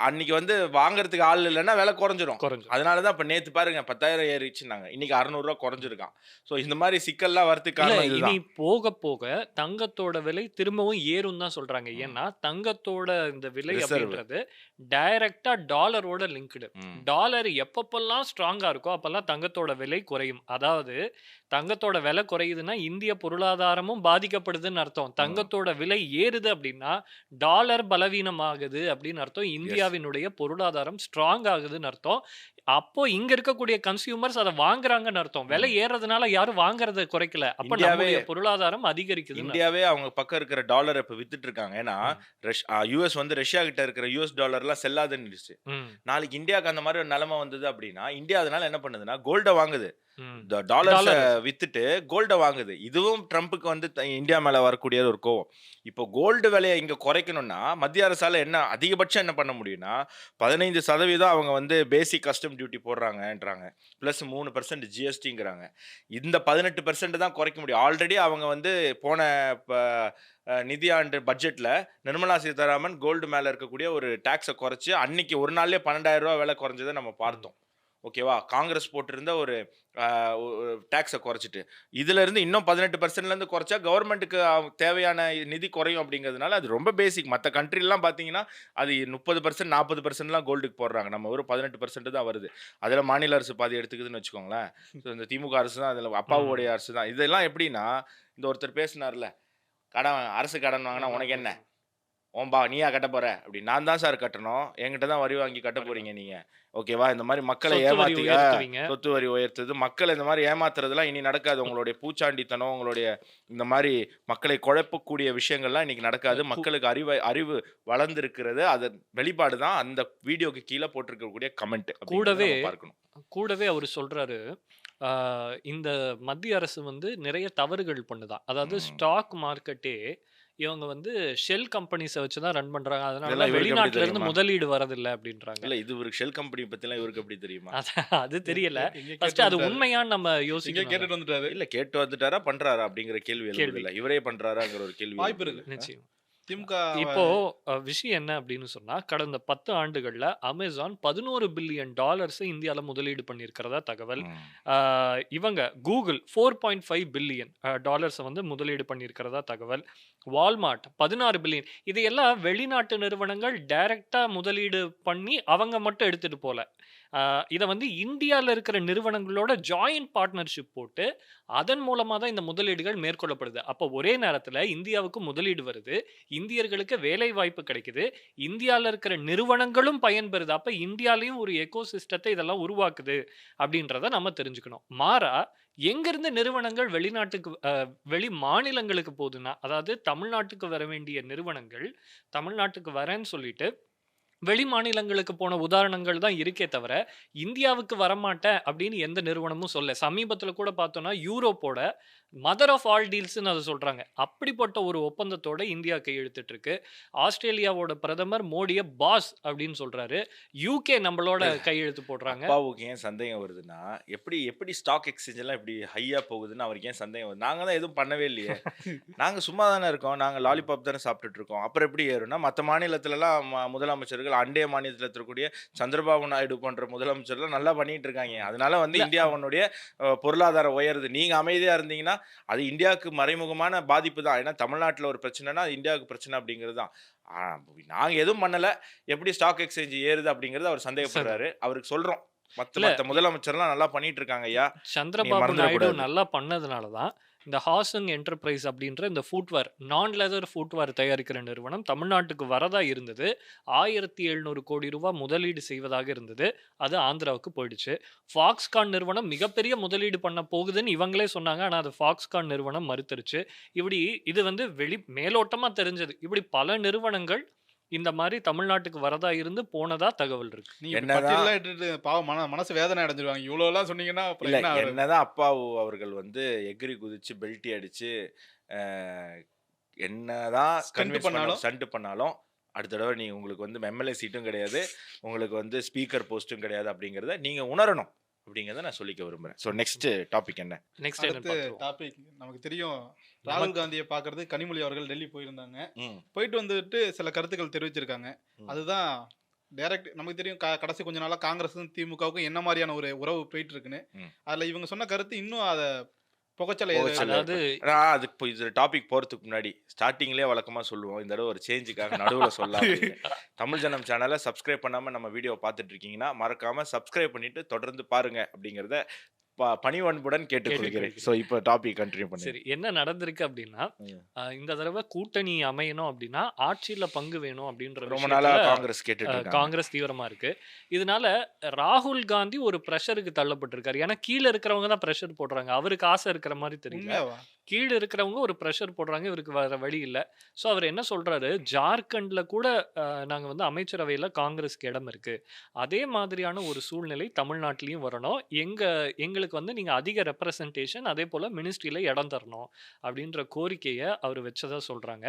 அன்னைக்கு வந்து வாங்குறதுக்கு ஆள் இல்லைன்னா விலை குறைஞ்சிரும். அதனாலதான் இப்ப நேத்து பாருங்க 10,000 ஏறிச்சுன்னாங்க, இன்னைக்கு 600 ரூபா குறைஞ்சிருக்கான். சோ இந்த மாதிரி சிக்கல்லாம் வரதுக்கான இனி போக போக தங்கத்தோட விலை திரும்பவும் ஏறும் தான் சொல்றாங்க. ஏன்னா தங்கத்தோட இந்த விலை அப்படின்றது டைரக்டா டாலரோட லிங்க்டு. டாலர் எப்பப்பெல்லாம் ஸ்ட்ராங்கா இருக்கோ அப்பெல்லாம் தங்கத்தோட விலை குறையும். அதாவது தங்கத்தோட விலை குறையுதுன்னா இந்திய பொருளாதாரமும் பாதிக்கப்படுதுன்னு அர்த்தம். தங்கத்தோட விலை ஏறுது அப்படின்னா டாலர் பலவீனமாகுது அப்படின்னு அர்த்தம். இந்தியாவினுடைய பொருளாதாரம் ஸ்ட்ராங் ஆகுதுன்னு அர்த்தம். அப்போ இங்க இருக்கக்கூடிய கன்சியூமர்ஸ் அதை வாங்குறாங்கன்னு அர்த்தம். விலை ஏறதுனால யாரும் வாங்குறத குறைக்கல, அப்ப நம்மளுடைய பொருளாதாரம் அதிகரிக்குது. இந்தியாவே அவங்க பக்கம் இருக்கிற டாலர் இப்ப வித்துட்டு இருக்காங்க. ஏன்னா யூஎஸ் வந்து ரஷ்யா கிட்ட இருக்கிற யூஎஸ் டாலர் எல்லாம் செல்லாதுன்னு. நாளைக்கு இந்தியாவுக்கு அந்த மாதிரி ஒரு நிலைமை வந்தது அப்படின்னா இந்தியா அதனால என்ன பண்ணுதுன்னா கோல்ட வாங்குது, டாலர்ஸ் வித்துட்டு கோல்ட வாங்குது. இதுவும் ட்ரம்ப்புக்கு வந்து இந்தியா மேல வரக்கூடிய ஒரு கோவம். இப்போ கோல்டு விலையை இங்க குறைக்கணும்னா மத்திய அரசால என்ன அதிகபட்சம் என்ன பண்ண முடியும்னா 15% அவங்க வந்து பேசிக் கஸ்டம் டியூட்டி போடுறாங்கன்றாங்க, பிளஸ் 3% ஜிஎஸ்டிங்கிறாங்க. இந்த 18% தான் குறைக்க முடியும். ஆல்ரெடி அவங்க வந்து போன நிதியாண்டு பட்ஜெட்ல நிர்மலா சீதாராமன் கோல்டு மேல இருக்கக்கூடிய ஒரு டாக்ஸை குறைச்சு அன்னைக்கு ஒரு நாள்லயே 12,000 ரூபாய் விலை குறைஞ்சதை நம்ம பார்த்தோம். ஓகேவா, காங்கிரஸ் போட்டிருந்த ஒரு டாக்ஸை குறைச்சிட்டு இதுல இருந்து இன்னும் 18% இருந்து குறைச்சா கவர்மெண்ட்டுக்கு தேவையான நிதி குறையும் அப்படிங்கிறதுனால அது ரொம்ப பேசிக். மற்ற கண்ட்ரிலாம் பார்த்தீங்கன்னா அது 30% 40%லாம் கோல்டுக்கு போடுறாங்க, நம்ம ஒரு 18% தான் வருது. அதில் மாநில அரசு பாதி எடுத்துக்குதுன்னு வச்சுக்கோங்களேன். ஸோ இந்த திமுக அரசு தான், அதில் அப்பாவுடைய அரசு தான். இதெல்லாம் எப்படின்னா இந்த ஒருத்தர் பேசினார்ல, அரசு கடன் வாங்கினா உனக்கு என்ன, ஓம்பா நீயா கட்ட போற அப்படி, நான் தான் சார் கட்டணும், என்கிட்ட தான் வரி வாங்கி கட்ட போறீங்க நீங்க, ஓகேவா. இந்த மாதிரி மக்களை ஏமாத்தி சொத்து வரி உயர்த்துது, மக்களை இந்த மாதிரி ஏமாத்துறதுலாம் இனி நடக்காது. உங்களுடைய பூச்சாண்டித்தனம், உங்களுடைய இந்த மாதிரி மக்களை குழப்பக்கூடிய விஷயங்கள்லாம் இன்னைக்கு நடக்காது. மக்களுக்கு அறிவு வளர்ந்துருக்கிறது, அதன் வெளிப்பாடு தான் அந்த வீடியோக்கு கீழே போட்டிருக்கக்கூடிய கமெண்ட். கூடவே அவர் சொல்றாரு, இந்த மத்திய அரசு வந்து நிறைய தவறுகள் பண்ணுதான். அதாவது ஸ்டாக் மார்க்கெட்டே இவங்க வந்து ஷெல் கம்பெனிஸை வச்சு தான் ரன் பண்றாங்க, அதனால வெளிநாட்டுல இருந்து முதலீடு வரதில்லை அப்படின்றாங்க. இல்ல இது ஒரு ஷெல் கம்பெனி பத்திலாம் இவருக்கு எப்படி தெரியுமா? அது தெரியல. ஃபர்ஸ்ட் அது உண்மையான்னு நம்ம யோசிக்க. கேட்டுட்டு வந்துட்டாரு, இல்ல கேட்டு வந்துட்டாரா பண்றாரா அப்படிங்கிற கேள்வி இல்ல, இவரே பண்றாராங்கிற ஒரு கேள்வி வாய்ப்பு இருக்கு. நிச்சயம். இப்போ விஷயம் என்ன அப்படின்னு சொன்னா, கடந்த 10 ஆண்டுகள்ல அமேசான் $11 பில்லியன் இந்தியால முதலீடு பண்ணியிருக்கிறதா தகவல். இவங்க கூகுள் $4.5 பில்லியன் வந்து முதலீடு பண்ணியிருக்கிறதா தகவல். Walmart 16 billion. இதையெல்லாம் வெளிநாட்டு நிறுவனங்கள் டைரக்டா முதலீடு பண்ணி அவங்க மட்டும் எடுத்துட்டு போல. இதை வந்து இந்தியாவில் இருக்கிற நிறுவனங்களோட ஜாயிண்ட் பார்ட்னர்ஷிப் போட்டு அதன் மூலமாக தான் இந்த முதலீடுகள் மேற்கொள்ளப்படுது. அப்போ ஒரே நேரத்தில் இந்தியாவுக்கு முதலீடு வருது, இந்தியர்களுக்கு வேலை வாய்ப்பு கிடைக்குது, இந்தியாவில் இருக்கிற நிறுவனங்களும் பயன்பெறுது. அப்போ இந்தியாலையும் ஒரு எக்கோசிஸ்டத்தை இதெல்லாம் உருவாக்குது அப்படின்றத நம்ம தெரிஞ்சுக்கணும். மாறா எங்கிருந்து நிறுவனங்கள் வெளிநாட்டுக்கு வெளி மாநிலங்களுக்கு போகுதுன்னா, அதாவது தமிழ்நாட்டுக்கு வர வேண்டிய நிறுவனங்கள் தமிழ்நாட்டுக்கு வரேன்னு சொல்லிட்டு வெளி மாநிலங்களுக்கு போன உதாரணங்கள் தான் இருக்கே தவிர இந்தியாவுக்கு வரமாட்டேன் அப்படின்னு எந்த நிறுவனமும் சொல்ல. சமீபத்தில் கூட பார்த்தோம்னா யூரோப்போட மதர் ஆஃப் ஆல் டீல்ஸ்ன்னு அதை சொல்றாங்க. அப்படிப்பட்ட ஒரு ஒப்பந்தத்தோட இந்தியா கையெழுத்திட்டு இருக்கு. ஆஸ்திரேலியாவோட பிரதமர் மோடியை பாஸ் அப்படின்னு சொல்றாரு. யூகே நம்மளோட கையெழுத்து போடுறாங்க. அப்பாவுக்கு ஏன் சந்தேகம் வருதுன்னா, எப்படி ஸ்டாக் எக்ஸ்சேஞ்ச் எல்லாம் இப்படி ஹையா போகுதுன்னு அவருக்கு ஏன் சந்தேகம் வருது? நாங்க தான் எதுவும் பண்ணவே இல்லையே, நாங்க சும்மா தானே இருக்கோம், நாங்க லாலிபாப் தானே சாப்பிட்டுட்டு இருக்கோம், அப்புறம் எப்படி ஏறும்னா மற்ற மாநிலத்திலலாம் முதலமைச்சர்கள் அண்டைய மாநிலத்தில் இருக்கக்கூடிய சந்திரபாபு நாயுடு போன்ற முதலமைச்சர்கள் நல்லா பண்ணிட்டு இருக்காங்க. அதனால வந்து இந்தியாவுடைய பொருளாதாரம் உயருது. நீங்க அமைதியா இருந்தீங்கன்னா அது இந்தியாவுக்கு மறைமுகமான பாதிப்பு தான். ஏன்னா தமிழ்நாட்டில் ஒரு பிரச்சனைனா அது இந்தியாவுக்கு பிரச்சனை அப்படிங்கிறது தான். நாங்க எதுவும் பண்ணல, எப்படி ஸ்டாக் எக்ஸ்சேஞ்ச் ஏறுது அப்படிங்கறது அவர் சந்தேகப்படுறாரு. அவருக்கு சொல்றோம், மத்த முதலமைச்சர்லாம் நல்லா பண்ணிட்டு இருக்காங்க ஐயா, சந்திரபாபு நாயுடு நல்லா பண்ணதுனால தான் இந்த ஹாசங் என்டர்பிரைஸ் அப்படின்ற இந்த ஃபுட்வேர் நான் லெதர் ஃபுட்வேர் தயாரிக்கிற நிறுவனம் தமிழ்நாட்டுக்கு வரதா இருந்தது. 1700 கோடி ரூபாய் முதலீடு செய்வதாக இருந்தது. அது ஆந்திராவுக்கு போயிடுச்சு. ஃபாக்ஸ்கான் நிறுவனம் மிகப்பெரிய முதலீடு பண்ண போகுதுன்னு இவங்களே சொன்னாங்க. ஆனால் அது ஃபாக்ஸ்கான் நிறுவனம் மறுத்துருச்சு. இப்படி இது வந்து மேலோட்டமா தெரிஞ்சது. இப்படி பல நிறுவனங்கள் இந்த மாதிரி தமிழ்நாட்டுக்கு வரதா இருந்து போனதா தகவல் இருக்கு. பாவம் மனசு வேதனை அடைஞ்சிருவாங்க. இவ்வளவு எல்லாம் சொன்னீங்கன்னா என்னதான் அப்பாவு அவர்கள் வந்து எகிரி குதிச்சு பெல்ட்டி அடிச்சு என்னதான் ஸ்டண்ட் பண்ணாலும் அடுத்த தடவை நீங்க உங்களுக்கு வந்து எம்எல்ஏ சீட்டும் கிடையாது, உங்களுக்கு வந்து ஸ்பீக்கர் போஸ்ட்டும் கிடையாது அப்படிங்கறத நீங்க உணரணும் அப்படிங்கறத நான் சொல்லிக்க விரும்புறேன். ஸோ நெக்ஸ்ட் டாபிக் என்ன? நெக்ஸ்ட் டாபிக் நமக்கு தெரியும், ராகுல் காந்தியை பாக்குறது கனிமொழி அவர்கள் டெல்லி போயிருந்தாங்க. போயிட்டு வந்துட்டு சில கருத்துக்கள் தெரிவிச்சிருக்காங்க. அதுதான் டைரக்ட் நமக்கு தெரியும். கடைசி கொஞ்ச நாளா காங்கிரஸும் திமுகவுக்கும் என்ன மாதிரியான ஒரு உறவு போயிட்டு இருக்குன்னு. அதுல இவங்க சொன்ன கருத்து இன்னும் அதை டாபிக் போறதுக்கு முன்னாடி ஸ்டார்டிங்லயே வழக்கமா சொல்லுவோம், இந்த தடவை ஒரு சேஞ்சுக்காக நடுவுல சொல்லலாம். தமிழ் ஜனம் சேனலை சப்ஸ்கிரைப் பண்ணாம நம்ம வீடியோ பார்த்துட்டு இருக்கீங்கன்னா மறக்காம சப்ஸ்கிரைப் பண்ணிட்டு தொடர்ந்து பாருங்க அப்படிங்கறத பணிவன்புடன் கேட்டுக்கொள்கிறேன். சோ இப்போ டாபிக் கண்டினியூ பண்ணுங்க. சரி, என்ன நடந்திருக்கு அப்படின்னா, இந்த தடவை கூட்டணி அமையணும் அப்படின்னா ஆட்சியில பங்கு வேணும் அப்படின்ற ரொம்ப நாளா காங்கிரஸ் தீவிரமா இருக்கு. இதனால ராகுல் காந்தி ஒரு பிரஷருக்கு தள்ளப்பட்டிருக்காரு. ஏன்னா கீழே இருக்கிறவங்க தான் பிரஷர் போடுறாங்க. அவருக்கு ஆசை இருக்கிற மாதிரி தெரியல, கீழே இருக்கிறவங்க ஒரு ப்ரெஷர் போடுறாங்க. இவருக்கு வேற வழி இல்லை. ஸோ அவர் என்ன சொல்றாரு, ஜார்க்கண்ட்ல கூட நாங்கள் வந்து அமைச்சரவையில் காங்கிரஸ்க்கு இடம் இருக்கு, அதே மாதிரியான ஒரு சூழ்நிலை தமிழ்நாட்டிலையும் வரணும், எங்களுக்கு வந்து நீங்கள் அதிக ரெப்ரசன்டேஷன் அதே போல் மினிஸ்ட்ரியில் இடம் தரணும் அப்படின்ற கோரிக்கையை அவர் வச்சதா சொல்கிறாங்க.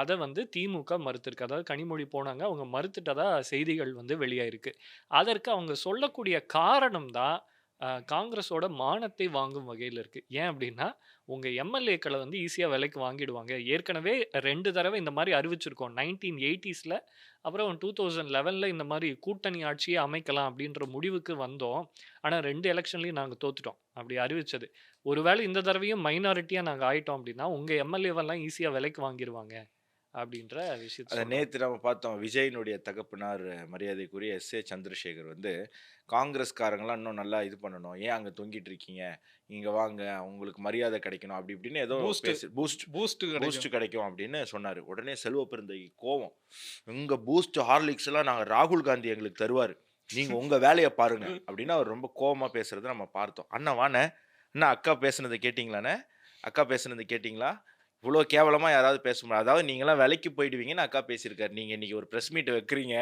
அதை வந்து திமுக மறுத்திருக்கு. அதாவது கனிமொழி போனாங்க, அவங்க மறுத்துட்டதா செய்திகள் வந்து வெளியாயிருக்கு. அதற்கு அவங்க சொல்லக்கூடிய காரணம் தான் காங்கிரஸோட மானத்தை வாங்கும் வகையில் இருக்கு. ஏன் அப்படின்னா, உங்க எம்எல்ஏக்களை வந்து ஈஸியாக விலைக்கு வாங்கிடுவாங்க. ஏற்கனவே 2 தடவை இந்த மாதிரி அறிவிச்சிருக்கோம். 1980ஸ்ல அப்புறம் 2011ல் இந்த மாதிரி கூட்டணி ஆட்சியை அமைக்கலாம் அப்படின்ற முடிவுக்கு வந்தோம். ஆனால் 2 எலெக்ஷன்லையும் நாங்கள் தோத்துட்டோம் அப்படி அறிவிச்சது. ஒருவேளை இந்த தடவையும் மைனாரிட்டியாக நாங்கள் ஆயிட்டோம் அப்படின்னா உங்கள் எம்எல்ஏவெல்லாம் ஈஸியாக விலைக்கு வாங்கிடுவாங்க அப்படின்ற விஷயத்தை நேற்று நம்ம பார்த்தோம். விஜயனுடைய தகப்பனார் மரியாதைக்குரிய எஸ்.ஏ. சந்திரசேகர் வந்து காங்கிரஸ்காரங்களாம் இன்னும் நல்லா இது பண்ணணும், ஏன் அங்கே தொங்கிட்டு இருக்கீங்க, இங்கே வாங்க, உங்களுக்கு மரியாதை கிடைக்கணும் அப்படி இப்படின்னு ஏதோ பூஸ்ட் கிடைக்கும் அப்படின்னு சொன்னார். உடனே செல்வ பெருந்தகை கோவம், உங்கள் பூஸ்ட் ஹார்லிக்ஸ் எல்லாம் நாங்கள் ராகுல் காந்தி எங்களுக்கு தருவார், நீங்கள் உங்கள் வேலையை பாருங்க அப்படின்னு அவர் ரொம்ப கோவமாக பேசுறதை நம்ம பார்த்தோம். அண்ணா வாண்ணே, அண்ணா அக்கா பேசுனதை கேட்டிங்களாண்ணே, அக்கா பேசுனதை கேட்டிங்களா, இவ்வளோ கேவலமாக யாராவது பேச முடியாது. அதாவது நீங்களாம் வேலைக்கு போயிடுவீங்கன்னு அக்கா பேசியிருக்காரு. நீங்கள் இன்றைக்கி ஒரு ப்ரெஸ் மீட் வைக்கிறீங்க,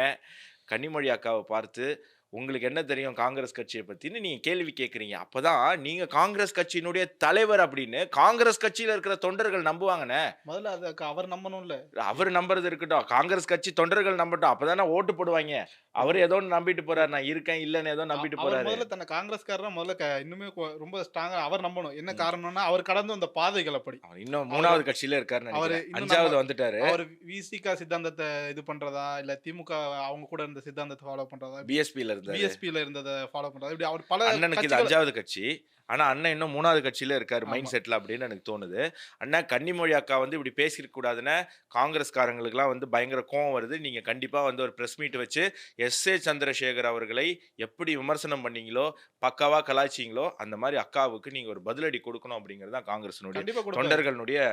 கனிமொழி அக்காவை பார்த்து உங்களுக்கு என்ன தெரியும் காங்கிரஸ் கட்சியை பற்றின்னு நீங்கள் கேள்வி கேட்குறீங்க. அப்போ தான் நீங்கள் காங்கிரஸ் கட்சியினுடைய தலைவர் அப்படின்னு காங்கிரஸ் கட்சியில் இருக்கிற தொண்டர்கள் நம்புவாங்கண்ணே. முதல்ல அதுக்கு அவர் நம்பணும்ல, அவர் நம்புறது இருக்கட்டும், காங்கிரஸ் கட்சி தொண்டர்கள் நம்பட்டும், அப்போ தானே ஓட்டு போடுவாங்க. அவர் ஏதோ நம்பிட்டு போறாரு, நான் இருக்கேன் இல்லைன்னு ஏதோ நம்பிட்டு போறாரு. முதல்ல தன்னை காங்கிரஸ்காரர் முதல்ல இன்னுமே ரொம்ப ஸ்ட்ராங்கா அவர் நம்பணும். என்ன காரணம்னா அவர் கடந்து வந்த பாதைகள் அப்படி. இன்னும் 3வது கட்சியில இருக்காரு, அவர் 5வது வந்துட்டாரு. அவர் விசிகா சித்தாந்தத்தை இது பண்றதா இல்ல திமுக அவங்க கூட இருந்த சித்தாந்தத்தை ஃபாலோ பண்றதா, பிஎஸ்பில இருந்ததை ஃபாலோ பண்றதா, இப்படி அவர் பல அண்ணனுக்கு இது 5வது கட்சி. ஆனா அண்ணன் இன்னும் 3வது கட்சியில இருக்காரு மைண்ட் செட்ல அப்படின்னு எனக்கு தோணுது. அண்ணா கன்னிமொழி அக்கா வந்து இப்படி பேசிருக்க கூடாதுன்னு காங்கிரஸ்காரங்களுக்குலாம் வந்து பயங்கர கோவம் வருது. நீங்க கண்டிப்பா வந்து ஒரு பிரஸ் மீட் வச்சு எஸ்.ஏ. சந்திரசேகர் அவர்களை எப்படி விமர்சனம் பண்ணீங்களோ, பக்காவா கலாய்ச்சிங்களோ, அந்த மாதிரி அக்காவுக்கு நீங்க ஒரு பதிலடி கொடுக்கணும் அப்படிங்கிறது தான் காங்கிரஸினுடைய தொண்டர்களுடைய.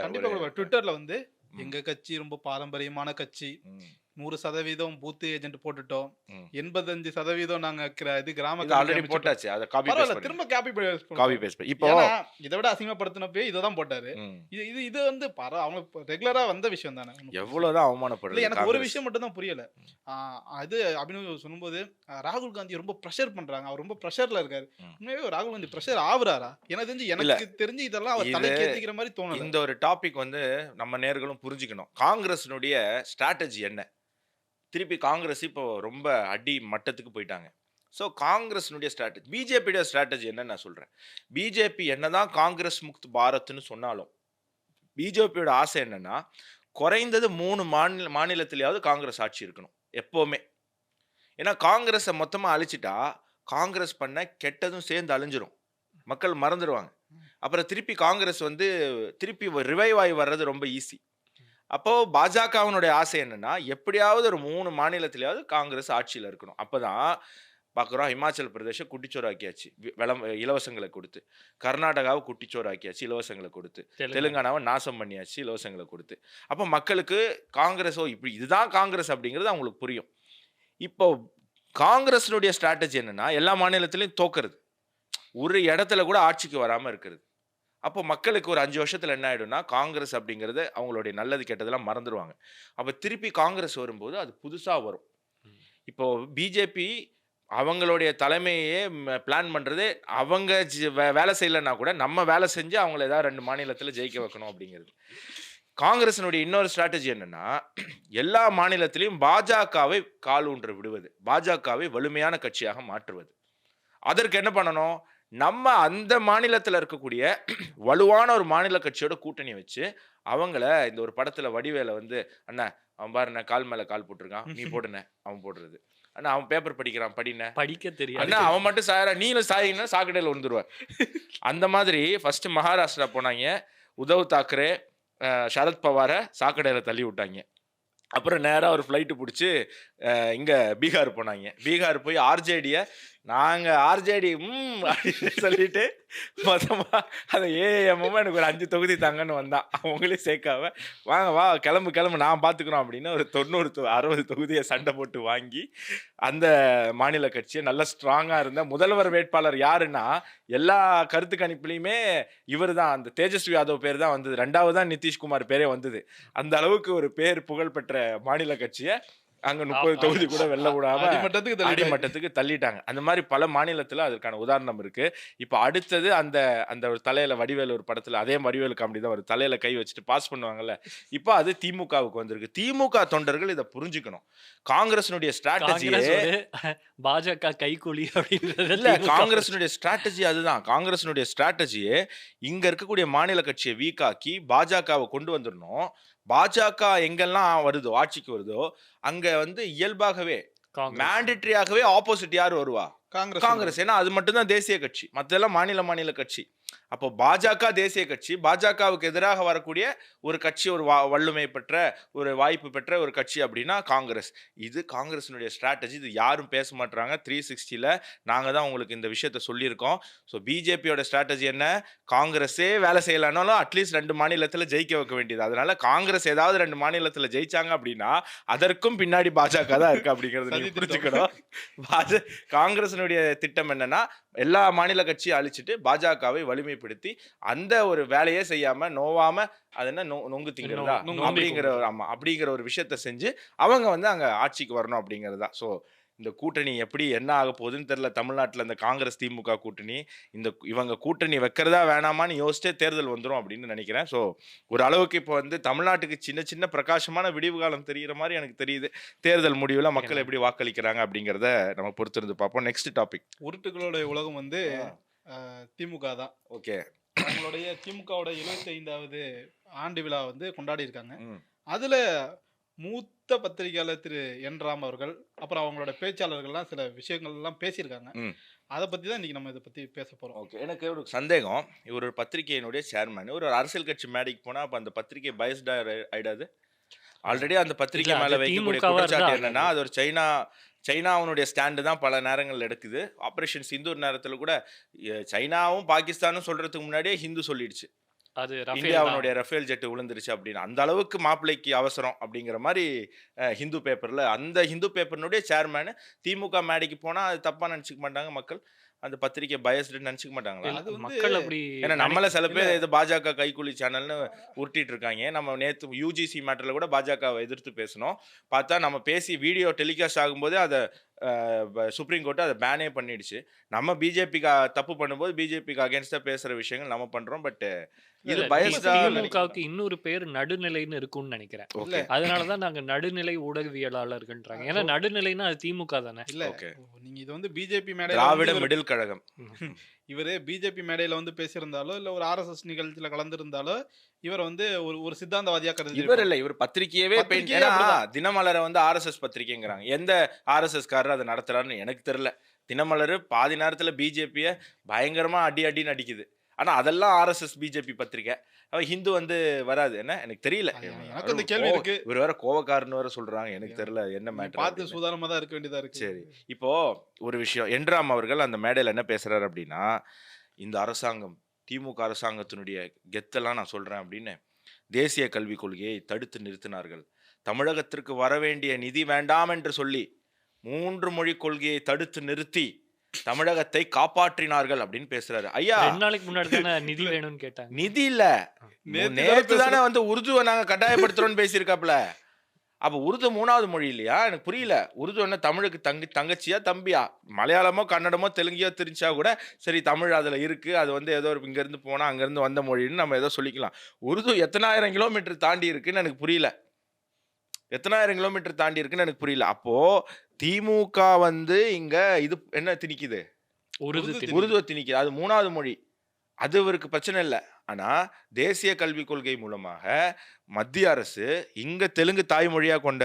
ட்விட்டர்ல வந்து எங்க கட்சி ரொம்ப பாரம்பரியமான கட்சி, 100% பூத் ஏஜென்ட் போட்டுட்டோம், 85% நாங்க இது கிராம ஆல்ரெடி போட்டாச்சு, அத காப்பி பேஸ்ட் திரும்ப காப்பி பேஸ்ட். இப்போ இத விட அசிங்கப்படுத்தினப்பே இததான் போட்டாரு. இது வந்து அவங்க ரெகுலரா வந்த விஷயம் தானே, எவ்வளவுதான் அவமானப்படுது. எனக்கு ஒரு விஷயம் மட்டும் தான் புரியல. அது அபினவ் சொல்லும்போது ராகுல் காந்தி ரொம்ப பிரஷர் பண்றாங்க, அவர் ரொம்ப பிரஷர்ல இருக்காரு. உண்மையாவே ராகுல் காந்தி பிரஷர் ஆகுறாரா? எனக்கு தெரிஞ்சு இதெல்லாம் அவர் தலைக்கு ஏத்திக்கிற மாதிரி தோணுது. இந்த ஒரு டாபிக் வந்து நம்ம நேர்களும் புரிஞ்சுக்கணும். காங்கிரஸினுடைய ஸ்ட்ராட்டஜி என்ன? திருப்பி காங்கிரஸ் இப்போ ரொம்ப அடி மட்டத்துக்கு போயிட்டாங்க. ஸோ காங்கிரஸினுடைய ஸ்ட்ராட்டஜி, பிஜேபியோட ஸ்ட்ராட்டஜி என்னன்னு நான் சொல்கிறேன். பிஜேபி என்னதான் காங்கிரஸ் முக்த் பாரத்னு சொன்னாலும் பிஜேபியோட ஆசை என்னன்னா, குறைந்தது 3 மாநிலத்திலேயாவது காங்கிரஸ் ஆட்சி இருக்கணும் எப்போவுமே. ஏன்னா காங்கிரஸை மொத்தமாக அழிச்சிட்டா காங்கிரஸ் பண்ண கெட்டதும் சேர்ந்து அழிஞ்சிரும், மக்கள் மறந்துடுவாங்க. அப்புறம் திருப்பி காங்கிரஸ் வந்து திருப்பி ரிவைவ் ஆகி வர்றது ரொம்ப ஈஸி. அப்போ பாஜகவினுடைய ஆசை என்னன்னா, எப்படியாவது ஒரு 3 மாநிலத்திலயாவது காங்கிரஸ் ஆட்சியில இருக்கணும். அப்பதான் பார்க்குறோம், ஹிமாச்சல் பிரதேச குட்டிச்சோறு ஆக்கியாச்சு. இலவசங்களை கொடுத்து. கர்நாடகாவை குட்டிச்சோறு ஆக்கியாச்சு இலவசங்களை கொடுத்து. தெலுங்கானாவை நாசம் பண்ணியாச்சு இலவசங்களை கொடுத்து. அப்போ மக்களுக்கு காங்கிரஸோ இப்படி இதுதான் காங்கிரஸ் அப்படிங்கிறது அவங்களுக்கு புரியும். இப்போ காங்கிரஸினுடைய ஸ்ட்ராட்டஜி என்னன்னா, எல்லா மாநிலத்திலையும் தோக்கிறது. ஒரு இடத்துல கூட ஆட்சிக்கு வராம இருக்கிறது. அப்போ மக்களுக்கு ஒரு 5 வருஷத்துல என்ன ஆயிடும்னா, காங்கிரஸ் அப்படிங்கிறது அவங்களுடைய நல்லது கெட்டதெல்லாம் மறந்துடுவாங்க. அப்ப திருப்பி காங்கிரஸ் வரும்போது அது புதுசா வரும். இப்போ பிஜேபி அவங்களுடைய தலைமையே பிளான் பண்றதே, அவங்க வேலை செய்யலைன்னா கூட நம்ம வேலை செஞ்சு அவங்கள ஏதாவது 2 மாநிலத்துல ஜெயிக்க வைக்கணும் அப்படிங்கிறது. காங்கிரஸினுடைய இன்னொரு ஸ்ட்ராட்டஜி என்னன்னா, எல்லா மாநிலத்திலையும் பாஜகவை கால் ஊன்ற விடுவது, பாஜகவை வலிமையான கட்சியாக மாற்றுவது. அதற்கு என்ன பண்ணணும், நம்ம அந்த மாநிலத்தில் இருக்கக்கூடிய வலுவான ஒரு மாநில கட்சியோட கூட்டணி வச்சு அவங்கள இந்த ஒரு படத்துல வடிவேல வந்து, அண்ணா அவன் பாருண்ண கால் மேல கால் போட்டிருக்கான், நீ போடுன, அவன் போடுறது. அண்ணா அவன் பேப்பர் படிக்கிறான், படின, படிக்க தெரியாது. அண்ணா அவன் மட்டும் சாயறா, நீங்களும் சாயிங்கன்னா சாக்கடையில் விழுந்துருவார். அந்த மாதிரி ஃபர்ஸ்ட் மகாராஷ்டிரா போனாங்க, உத்தவ் தாக்கரே சரத் பவாரை சாக்கடையில் தள்ளி விட்டாங்க. அப்புறம் நேராக ஒரு ஃப்ளைட்டு பிடிச்சி இங்கே பீகார் போனாங்க. பீகார் போய் ஆர்ஜேடியை நாங்கள் ஆர்ஜேடி அப்படின்னு சொல்லிட்டு மொத்தமாக அந்த ஏஎம்மும் எனக்கு ஒரு 5 தொகுதி தாங்கன்னு வந்தான். அவங்களே சேர்க்காம வாங்க வா கிளம்பு நான் பார்த்துக்குறோம் அப்படின்னு ஒரு 60 தொகுதியை சண்டை போட்டு வாங்கி அந்த மாநில கட்சியை நல்ல ஸ்ட்ராங்காக இருந்த முதல்வர் வேட்பாளர் யாருன்னா, எல்லா கருத்து கணிப்புலையுமே இவர் தான், அந்த தேஜஸ்வி யாதவ் பேர் தான் வந்தது. 2வது தான் நிதிஷ்குமார் பேரே வந்தது. அந்த அளவுக்கு ஒரு பேர் புகழ் பெற்ற மாநில கட்சியை அங்க 30 தொகுதி கூட வெல்ல விடாம அடிமட்டத்துக்கு தள்ளிட்டாங்க. அந்த மாதிரி பல மாநிலத்துல அதற்கான உதாரணம் இருக்கு. இப்ப அடுத்தது அந்த ஒரு தலையில வடிவேலு ஒரு படத்துல அதே வடிவேலு காமெடி தான், ஒரு தலையில கை வச்சுட்டு பாஸ் பண்ணுவாங்கல்ல, இப்ப அது திமுகவுக்கு வந்திருக்கு. திமுக தொண்டர்கள் இதை புரிஞ்சுக்கணும். காங்கிரஸினுடைய ஸ்ட்ராட்டஜியே பாஜக கைக்கூலி அப்படின்றது இல்ல, காங்கிரஸினுடைய ஸ்ட்ராட்டஜி அதுதான். காங்கிரஸினுடைய ஸ்ட்ராட்டஜியே இங்க இருக்கக்கூடிய மாநில கட்சியை வீக்காக்கி பாஜகவை கொண்டு வந்துடணும். பாஜக எங்கெல்லாம் வருதோ, ஆட்சிக்கு வருதோ, அங்க வந்து இயல்பாகவே மேண்டேட்டரியாகவே ஆப்போசிட் யார் வருவா, காங்கிரஸ். ஏன்னா அது மட்டும் தான் தேசிய கட்சி, மற்றெல்லாம் மாநில கட்சி. அப்போ பாஜக தேசிய கட்சி, பாஜகவுக்கு எதிராக வரக்கூடிய ஒரு கட்சி, ஒரு வல்லமை பெற்ற ஒரு வாய்ப்பு பெற்ற ஒரு கட்சி அப்படின்னா காங்கிரஸ். இது காங்கிரஸினுடைய ஸ்ட்ராட்டஜி. இது யாரும் பேச மாட்டாங்க. 360ல நாங்கள் தான் உங்களுக்கு இந்த விஷயத்த சொல்லியிருக்கோம். ஸோ பிஜேபியோட ஸ்ட்ராட்டஜி என்ன, காங்கிரஸே வேலை செய்யலானாலும் அட்லீஸ்ட் 2 மாநிலத்தில் ஜெயிக்க வைக்க வேண்டியது. அதனால காங்கிரஸ் ஏதாவது 2 மாநிலத்தில் ஜெயிச்சாங்க அப்படின்னா அதற்கும் பின்னாடி பாஜக தான் இருக்கு அப்படிங்கிறது நீங்க புரிஞ்சுக்கணும். காங்கிரஸினுடைய திட்டம் என்னன்னா, எல்லா மாநில கட்சியும் அழிச்சிட்டு பாஜகவை வலிமைப்படுத்தி அந்த ஒரு வேலையே செய்யாம நோவாம அது என்ன நொங்கு திங்கிறதா அப்படிங்கிற ஒரு விஷயத்த செஞ்சு அவங்க வந்து அங்க ஆட்சிக்கு வரணும் அப்படிங்கிறதா. ஸோ இந்த கூட்டணி எப்படி என்ன ஆக போகுதுன்னு தெரியல. தமிழ்நாட்டில் இந்த காங்கிரஸ் திமுக கூட்டணி, இவங்க கூட்டணி வைக்கிறதா வேணாமான்னு யோசிச்சே தேர்தல் வந்துடும் அப்படின்னு நினைக்கிறேன். ஸோ ஒரு அளவுக்கு இப்போ வந்து தமிழ்நாட்டுக்கு சின்ன பிரகாசமான விடிவு காலம் தெரிகிற மாதிரி எனக்கு தெரியுது. தேர்தல் முடிவில் மக்கள் எப்படி வாக்களிக்கிறாங்க அப்படிங்கிறத நம்ம பொறுத்திருந்து பார்ப்போம். நெக்ஸ்ட் டாபிக், உருட்டுகளுடைய உலகம் வந்து திமுக தான். ஓகே, அவங்களுடைய திமுகவோட 75வது ஆண்டு விழா வந்து கொண்டாடி இருக்காங்க. அதுல மூத்த பத்திரிகையாளர் திரு என் ராம் அவர்கள், அப்புறம் அவங்களோட பேச்சாளர்கள்லாம் சில விஷயங்கள் எல்லாம் பேசியிருக்காங்க. அதை பத்தி தான் இன்னைக்கு நம்ம இதை பத்தி பேச போறோம். ஓகே, எனக்கு ஒரு சந்தேகம். இவர் ஒரு பத்திரிகையினுடைய சேர்மன், ஒரு அரசியல் கட்சி மேடைக்கு போனா அப்ப அந்த பத்திரிகை பயஸ்டா ஆயிடாது? ஆல்ரெடி அந்த பத்திரிகை மேல வைக்கக்கூடிய குற்றச்சாட்டு என்னன்னா, அது ஒரு சைனாவுடைய ஸ்டாண்டு தான் பல நேரங்கள் எடுக்குது. ஆபரேஷன் சிந்தூர் நேரத்துல கூட சைனாவும் பாகிஸ்தானும் சொல்றதுக்கு முன்னாடியே ஹிந்து சொல்லிடுச்சு, அது இந்தியாவுடைய ரஃபேல் ஜெட் விழுந்துருச்சு அப்படின்னு. அந்த அளவுக்கு மாப்பிள்ளைக்கு அவசரம் அப்படிங்கிற மாதிரி ஹிந்து பேப்பர்ல, அந்த ஹிந்து பேப்பர்னுடைய சேர்மேனு திமுக மேடைக்கு போனா அது தப்பா நினைச்சுக்க மாட்டாங்க மக்கள்? அந்த பத்திரிகை பயஸ்டுன்னு நினைச்சுக்க மாட்டாங்களா? அது வந்து மக்கள் அப்படி ஏன்னா நம்மள சில பேர் இது பாஜக கைக்கூலி சேனல்னு உருட்டிட்டு இருக்காங்க. நம்ம நேற்று யூஜிசி மேட்டர்ல கூட பாஜகவை எதிர்த்து பேசணும். பார்த்தா நம்ம பேசி வீடியோ டெலிகாஸ்ட் ஆகும்போதே அதை சுப்ரீம் கோர்ட்டு அதை பேனே பண்ணிடுச்சு. நம்ம பிஜேபிக்கு தப்பு பண்ணும்போது பிஜேபிக்கு அகேன்ஸ்டா பேசுற விஷயங்கள் நம்ம பண்றோம். பட் இது திமுகவுக்கு இன்னொரு பேர் நடுநிலைன்னு இருக்கும்னு நினைக்கிறேன். அதனாலதான் நாங்க நடுநிலை ஊடகவியலாளர்கள்ன்றாங்க. ஏன்னா நடுநிலைன்னா அது திமுக தானே. இல்ல, நீங்க இது வந்து பிஜேபி மேடையில திராவிட மிடில் கழகம், இவரு பிஜேபி மேடையில வந்து பேசியிருந்தாலோ இல்ல ஒரு ஆர்எஸ்எஸ் நிகழ்ச்சியில கலந்திருந்தாலோ இவர் வந்து ஒரு சித்தாந்தவாதியா கருது. இவர் பத்திரிகையவே தினமலரை வந்து ஆர்எஸ்எஸ் பத்திரிகைங்கிறாங்க. எந்த ஆர்எஸ்எஸ் காரர் அதை நடத்துறாருன்னு எனக்கு தெரியல. தினமலர் பாதி நேரத்துல பிஜேபிய பயங்கரமா அடின்னு அடிக்குது. ஆனா அதெல்லாம் ஆர்எஸ்எஸ் பிஜேபி பத்திரிக்கை. ஹிந்து வந்து வராது என்ன எனக்கு தெரியல. எனக்கு அந்த கேள்வி இருக்கு. இவர் வேற கோவக்காரன்னு வேற சொல்றாங்க. எனக்கு தெரியல என்ன மேட்டர். பார்த்து சூதானமா தான் இருக்க வேண்டியதா இருக்கு. சரி, இப்போ ஒரு விஷயம் என்ராம் அவர்கள் அந்த மேடையில் என்ன பேசுறாரு அப்படின்னா, இந்த அரசாங்கம் திமுக அரசாங்கத்தினுடைய கெத்தெல்லாம் நான் சொல்றேன் அப்படின்னு தேசிய கல்விக் கொள்கையை தடுத்து நிறுத்தினார்கள். தமிழகத்திற்கு வரவேண்டிய நிதி வேண்டாம் என்று சொல்லி 3 மொழி கொள்கையை தடுத்து நிறுத்தி தமிழகத்தை காப்பாற்றினார்கள் அப்படின்னு பேசுறாரு. ஐயா 2 நாளைக்கு முன்னாடி தானே நிதி வேணும்னு கேட்டாங்க. நிதி இல்ல, நேத்து தானே வந்து உருதுவை நாங்க கட்டாயப்படுத்துறோம்னு பேசியிருக்காப்ல. அப்ப உருது 3வது மொழி இல்லையா? எனக்கு புரியல. உருது என்ன தமிழுக்கு தங்கச்சியா தம்பியா? மலையாளமோ கன்னடமோ தெலுங்கியோ தெரிஞ்சா கூட சரி தமிழ் அதுல இருக்கு, அது வந்து ஏதோ இங்க இருந்து போனா அங்க இருந்து வந்த மொழின்னு நம்ம ஏதோ சொல்லிக்கலாம். உருது எத்தனாயிரம் கிலோமீட்டர் தாண்டி இருக்குன்னு எனக்கு புரியல. எத்தனாயிரம் கிலோமீட்டர் தாண்டி இருக்குன்னு எனக்கு புரியல. அப்போ திமுக வந்து இங்க இது என்ன திணிக்குது? உருதுவை திணிக்குது. அது 3வது மொழி. அது இவருக்கு பிரச்சனை இல்லை. ஆனா தேசிய கல்விக் கொள்கை மூலமாக மத்திய அரசு இங்க தெலுங்கு தாய்மொழியா கொண்ட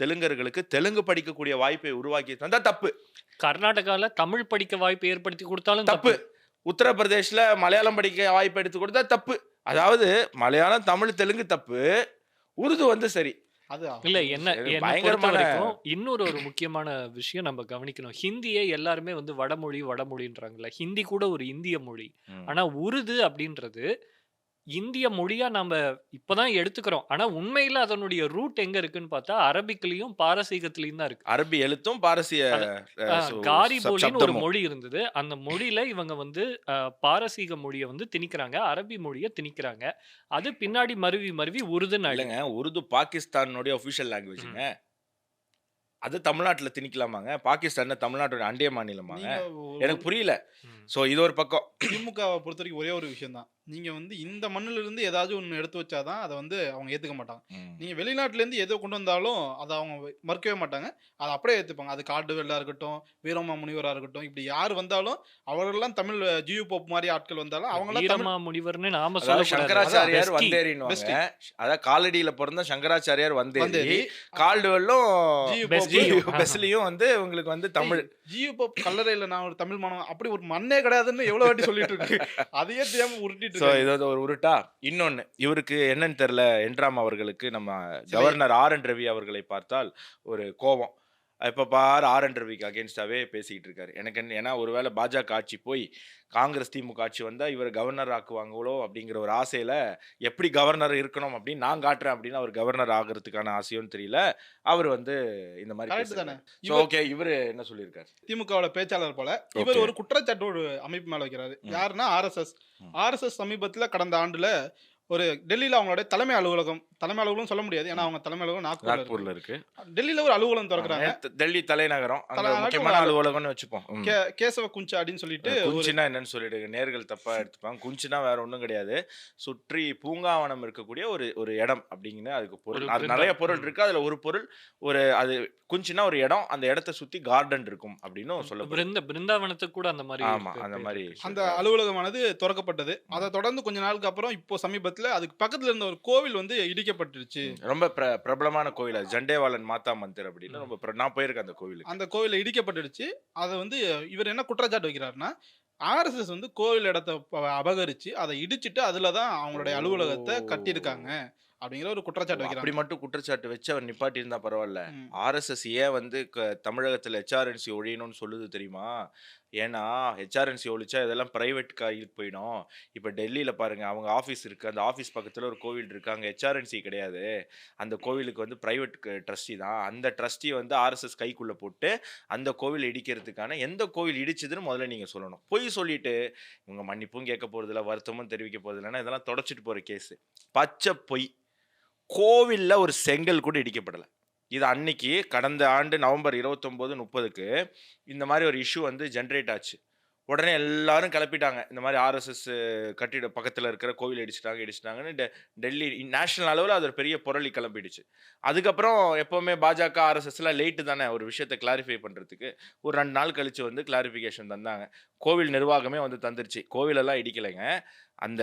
தெலுங்கர்களுக்கு தெலுங்கு படிக்கக்கூடிய வாய்ப்பை உருவாக்கி தந்தா தப்பு. கர்நாடகால தமிழ் படிக்க வாய்ப்பு ஏற்படுத்தி கொடுத்தாலும் தப்பு. உத்தரப்பிரதேஷ்ல மலையாளம் படிக்க வாய்ப்பு எடுத்து கொடுத்தா தப்பு. அதாவது மலையாளம் தமிழ் தெலுங்கு தப்பு, உருது வந்து சரி. இல்ல என்ன பொறுத்த வரைக்கும் இன்னொரு ஒரு முக்கியமான விஷயம் நம்ம கவனிக்கணும். ஹிந்தியை எல்லாருமே வந்து வடமொழின்றாங்கல்ல. ஹிந்தி கூட ஒரு இந்திய மொழி. ஆனா உருது அப்படின்றது இந்திய மொழியா நம்ம இப்பதான் எடுத்துக்கிறோம். ஆனா உண்மையில அதனுடைய ரூட் எங்க இருக்குன்னு பார்த்தா அரபிக்லயும் பாரசீகத்திலயும் தான் இருக்கு. அரபி எழுத்தும் பாரசீக காரி போலின்னு ஒரு மொழி இருந்தது. அந்த மொழியில இவங்க வந்து பாரசீக மொழியை வந்து திணிக்கிறாங்க, அரபி மொழியை திணிக்கிறாங்க. அது பின்னாடி மருவி உருதுன்னு இல்லைங்க. உருது பாகிஸ்தானுடைய ஒபிஷியல் லாங்குவேஜுங்க. அது தமிழ்நாட்டுல திணிக்கலாமாங்க? பாகிஸ்தான் தமிழ்நாட்டோட அண்டிய மாநிலமாங்க? எனக்கு புரியல. சோ இது ஒரு பக்கம். திமுகவை பொறுத்த வரைக்கும் ஒரே ஒரு விஷயம் தான், நீங்க வந்து இந்த மண்ணுல இருந்து ஏதாச்சும் ஒண்ணு எடுத்து வச்சாதான் அதை வந்து அவங்க ஏத்துக்க மாட்டாங்க. நீங்க வெளிநாட்டுல இருந்து எதோ கொண்டு வந்தாலும் அதை அவங்க மறுக்கவே மாட்டாங்க, அதை அப்படியே ஏத்துப்பாங்க. அது காடு வெள்ளா இருக்கட்டும், வீரமா முனிவரா இருக்கட்டும், இப்படி யார் வந்தாலும் அவர்களெல்லாம் தமிழ் ஜியு போப் மாதிரி ஆட்கள் வந்தாலும் அவங்க வீரமா முனிவர்னு நாம சங்கராச்சாரியார் வந்தேறினுவாங்க. அதாவது காலடியில பிறந்த சங்கராச்சாரியார் வந்தேறி கால்டுவெல்லும் பெஸ்லியும் வந்து உங்களுக்கு வந்து தமிழ் ஜியு போப் கல்லறையில நான் ஒரு தமிழ் மாணவன் அப்படி ஒரு மண்ணே கிடையாதுன்னு எவ்வளவு வாட்டி சொல்லிட்டு இருக்கு. அதையே தெரியாம உருட்டிட்டு இது ஒரு உருட்டா. இன்னொன்னு இவருக்கு என்னன்னு தெரியல, என்ராம் அவர்களுக்கு நம்ம கவர்னர் RN ரவி அவர்களை பார்த்தால் ஒரு கோபம். இப்ப பாரு RN ரவிக்கு அகேன்ஸ்டாவே பேசிக்கிட்டு இருக்காரு. எனக்கு ஏன்னா ஒருவேளை பாஜக ஆட்சி போய் காங்கிரஸ் திமுக ஆட்சி வந்தா இவர் கவர்னர் ஆக்குவாங்களோ அப்படிங்கிற ஒரு ஆசையில எப்படி கவர்னர் இருக்கணும் அப்படின்னு நான் காட்டுறேன் அப்படின்னு அவர் கவர்னர் ஆகிறதுக்கான ஆசையோன்னு தெரியல. அவர் வந்து இந்த மாதிரி ஓகே. இவரு என்ன சொல்லியிருக்காரு? திமுகவோட பேச்சாளர் போல இவர் ஒரு குற்றச்சாட்டு ஒரு அமைப்பு மேல வைக்கிறாரு. யாருன்னா RSS சமீபத்துல கடந்த ஆண்டுல ஒரு டெல்லியில அவங்களோட தலைமை அலுவலகம் சொல்ல முடியாது, ஏன்னா அவங்க தலைமை அலுவலகம் நாக்பூர்ல இருக்கு. டெல்லியில ஒரு அலுவலகம் திறக்கிறாங்க. டெல்லி தலைநகரம் முக்கியமான அலுவலகம்னு வச்சுப்போம். கேசவ குஞ்சா அப்படின்னு சொல்லிட்டு. குஞ்சினா என்னன்னு சொல்லிட்டு நேர்கள் தப்பா எடுத்துப்பாங்க. குஞ்சினா வேற ஒண்ணும் கிடையாது, சுற்றி பூங்காவனம் இருக்கக்கூடிய ஒரு இடம் அப்படிங்கன்னு அதுக்கு பொருள். அது நிறைய பொருள் இருக்கு, அதுல ஒரு பொருள் ஒரு அது குஞ்சினா ஒரு இடம், அந்த இடத்தை சுத்தி கார்டன் இருக்கும் அப்படின்னு சொல்ல. பிருந்தாவனத்துக்கு கூட அந்த மாதிரி. ஆமா, அந்த மாதிரி அந்த அலுவலகமானது திறக்கப்பட்டது. அதை தொடர்ந்து கொஞ்ச நாளுக்கு அப்புறம் இப்போ சமீபத்துல அதுக்கு பக்கத்துல இருந்த ஒரு கோவில் வந்து இடிக்கப்பட்டுருச்சு. ரொம்ப பிரபலமான கோவில், ஜண்டேவாலன் மாதா மந்திர் அப்படின்னு ரொம்ப நான் போயிருக்கேன் அந்த கோவிலுக்கு. அந்த கோவில இடிக்கப்பட்டுடுச்சு. அதை வந்து இவர் என்ன குற்றச்சாட்டு வைக்கிறாருன்னா, RSS வந்து கோவில் இடத்தை அபகரிச்சு அதை இடிச்சிட்டு அதுலதான் அவங்களுடைய அலுவலகத்தை கட்டியிருக்காங்க அப்படிங்கிற ஒரு குற்றச்சாட்டு வைக்கிறாங்க. அப்படி மட்டும் குற்றச்சாட்டு வச்சு அவர் நிப்பாட்டி இருந்தா பரவாயில்ல. RSS ஏன் வந்து தமிழகத்துல HRNC ஒழியணும்னு சொல்லுது தெரியுமா? ஏன்னா HRNC ஒழிச்சா இதெல்லாம் பிரைவேட் கையில் போயிடும். இப்ப டெல்லியில பாருங்க, அவங்க ஆபீஸ் இருக்கு, அந்த ஆபீஸ் பக்கத்துல ஒரு கோவில் இருக்கு, அங்க HRNC கிடையாது. அந்த கோவிலுக்கு வந்து பிரைவேட் ட்ரஸ்டி தான். அந்த ட்ரஸ்டி வந்து RSS கைக்குள்ள போட்டு அந்த கோவில் இடிக்கிறதுக்கான எந்த கோவில் இடிச்சதுன்னு முதல்ல நீங்க சொல்லணும். பொய் சொல்லிட்டு இவங்க மன்னிப்பும் கேட்க போறது இல்லை, வருத்தமும் தெரிவிக்க போறது இல்லைன்னா இதெல்லாம் தொடச்சிட்டு போற கேஸ். பச்சை பொய். கோவில்ல ஒரு செங்கல் கூட இடிக்கப்படலை. இது அன்னைக்கு கடந்த ஆண்டு நவம்பர் 29-30க்கு இந்த மாதிரி ஒரு இஷ்யூ வந்து ஜென்ரேட் ஆச்சு. உடனே எல்லாரும் கிளப்பிட்டாங்க, இந்த மாதிரி RSS கட்டிட பக்கத்தில் இருக்கிற கோவில் இடிச்சிட்டாங்கன்னு டெல்லி நேஷனல் அளவில் அது ஒரு பெரிய புரளி கிளம்பிடுச்சு. அதுக்கப்புறம் எப்போவுமே பாஜக RSSலாம் லேட்டு தானே ஒரு விஷயத்தை கிளாரிஃபை பண்ணுறதுக்கு. ஒரு 2 நாள் கழிச்சு வந்து கிளாரிஃபிகேஷன் தந்தாங்க. கோவில் நிர்வாகமே வந்து தந்துருச்சு, கோவிலெல்லாம் இடிக்கலைங்க, அந்த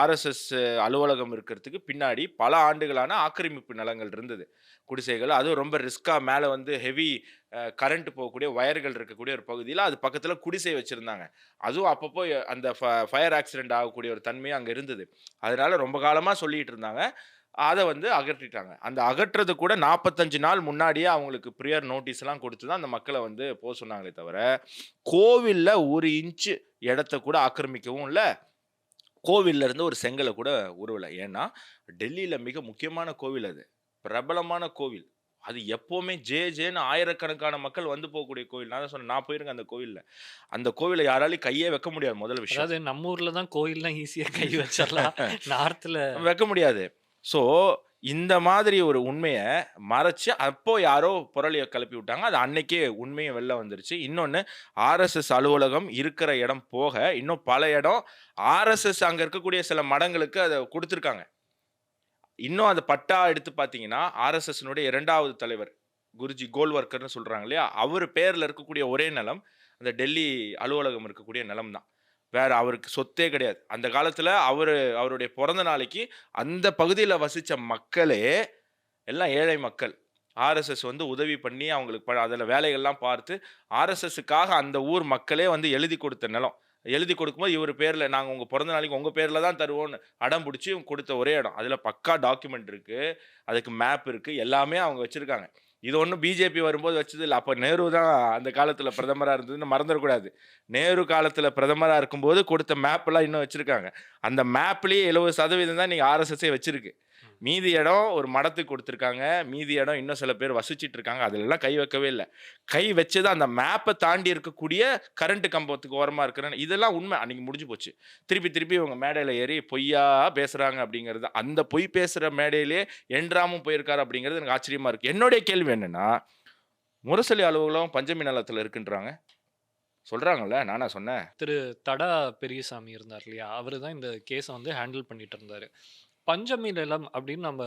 ஆர்எஸ்எஸ் அலுவலகம் இருக்கிறதுக்கு பின்னாடி பல ஆண்டுகளான ஆக்கிரமிப்பு நிலங்கள் இருந்தது, குடிசைகள். அதுவும் ரொம்ப ரிஸ்கா மேலே வந்து ஹெவி கரண்ட் போகக்கூடிய வயர்கள் இருக்கக்கூடிய ஒரு பகுதியில் அது பக்கத்தில் குடிசை வச்சுருந்தாங்க. அதுவும் அப்பப்போ அந்த ஃபயர் ஆக்சிடென்ட் ஆகக்கூடிய ஒரு தன்மையும் அங்கே இருந்தது. அதனால ரொம்ப காலமாக சொல்லிட்டு இருந்தாங்க. அதை வந்து அகற்றிட்டாங்க. அந்த அகற்றுறது கூட 45 நாள் முன்னாடியே அவங்களுக்கு ப்ரியர் நோட்டீஸ்லாம் கொடுத்து தான் அந்த மக்களை வந்து போக சொன்னாங்களே தவிர, கோவிலில் 1 இன்ச்சு இடத்த கூட ஆக்கிரமிக்கவும் இல்லை, கோவில்ல இருந்து ஒரு செங்கலை கூட உருவலை. ஏன்னா டெல்லியில் மிக முக்கியமான கோவில், அது பிரபலமான கோவில். அது எப்போவுமே ஜேன்னு ஆயிரக்கணக்கான மக்கள் வந்து போகக்கூடிய கோவில். நான் தான் சொன்னேன், நான் போயிருக்கேன் அந்த கோவிலில். அந்த கோவிலை யாராலையும் கையே வைக்க முடியாது. முதல் விஷயம், அதாவது நம்ம ஊர்ல தான் கோயில்லாம் ஈஸியா கை வச்சிடலாம், நார்த்ல வைக்க முடியாது. ஸோ இந்த மாதிரி ஒரு உண்மையை மறைச்சு அப்போ யாரோ புரளியை கிளப்பி விட்டாங்க. அது அன்னைக்கே உண்மையை வெளில வந்துருச்சு. இன்னொன்று, ஆர்எஸ்எஸ் அலுவலகம் இருக்கிற இடம் போக இன்னும் பல இடம் ஆர்எஸ்எஸ் அங்கே இருக்கக்கூடிய சில மடங்களுக்கு அதை கொடுத்துருக்காங்க. இன்னும் அந்த பட்டா எடுத்து பார்த்தீங்கன்னா, ஆர்எஸ்எஸ்னுடைய 2வது தலைவர் குருஜி கோல்வர்கர்னு சொல்கிறாங்க இல்லையா, அவர் பேரில் இருக்கக்கூடிய ஒரே நிலம் அந்த டெல்லி அலுவலகம் இருக்கக்கூடிய நிலம் தான். வேற அவருக்கு சொத்தே கிடையாது. அந்த காலத்தில் அவருடைய பிறந்த நாளைக்கு அந்த பகுதியில் வசித்த மக்களே எல்லாம் ஏழை மக்கள். ஆர்எஸ்எஸ் வந்து உதவி பண்ணி அவங்களுக்கு அதில் வேலைகள்லாம் பார்த்து ஆர்எஸ்எஸ்ஸுக்காக அந்த ஊர் மக்களே வந்து எழுதி கொடுத்த நிலம். எழுதி கொடுக்கும்போது இவர் பேரில் நாங்கள் உங்கள் பிறந்த நாளைக்கு உங்கள் பேரில் தான் தருவோன்னு அடம் பிடிச்சி கொடுத்த ஒரே இடம். அதில் பக்கா டாக்குமெண்ட் இருக்குது, அதுக்கு மேப் இருக்குது, எல்லாமே அவங்க வச்சுருக்காங்க. இது ஒன்றும் பிஜேபி வரும்போது வச்சது இல்லை. அப்போ நேரு தான் அந்த காலத்தில் பிரதமராக இருந்ததுன்னு மறந்துடக்கூடாது. நேரு காலத்தில் பிரதமராக இருக்கும்போது கொடுத்த மேப்பெல்லாம் இன்னும் வச்சுருக்காங்க. அந்த மேப்லேயே 70% தான் நீங்கள் ஆர்எஸ்எஸ்ஸே வச்சுருக்கு. மீதி இடம் ஒரு மடத்துக்கு கொடுத்துருக்காங்க, மீதி இடம் இன்னும் சில பேர் வசிச்சுட்டு இருக்காங்க. அதிலெல்லாம் கை வைக்கவே இல்லை. கை வச்சது அந்த மேப்பை தாண்டி இருக்கக்கூடிய கரண்ட் கம்பத்துக்கு ஓரமாக இருக்கிறேன்னு. இதெல்லாம் உண்மை. அன்றைக்கி முடிஞ்சு போச்சு. திருப்பி இவங்க மேடையில் ஏறி பொய்யா பேசுகிறாங்க அப்படிங்கிறது. அந்த பொய் பேசுகிற மேடையிலே என்ராமும் போயிருக்காரு அப்படிங்கிறது எனக்கு ஆச்சரியமாக இருக்குது. என்னுடைய கேள்வி என்னென்னா, முரசொலி அலுவலகம் பஞ்சமி நிலத்தில் இருக்குன்றாங்க, சொல்கிறாங்கல்ல, நானா சொன்னேன்? திரு தடா பெரியசாமி இருந்தார் இல்லையா, அவர் தான் இந்த கேஸை வந்து ஹேண்டில் பண்ணிட்டு இருந்தார். பஞ்சமி நிலம் அப்படின்னு நம்ம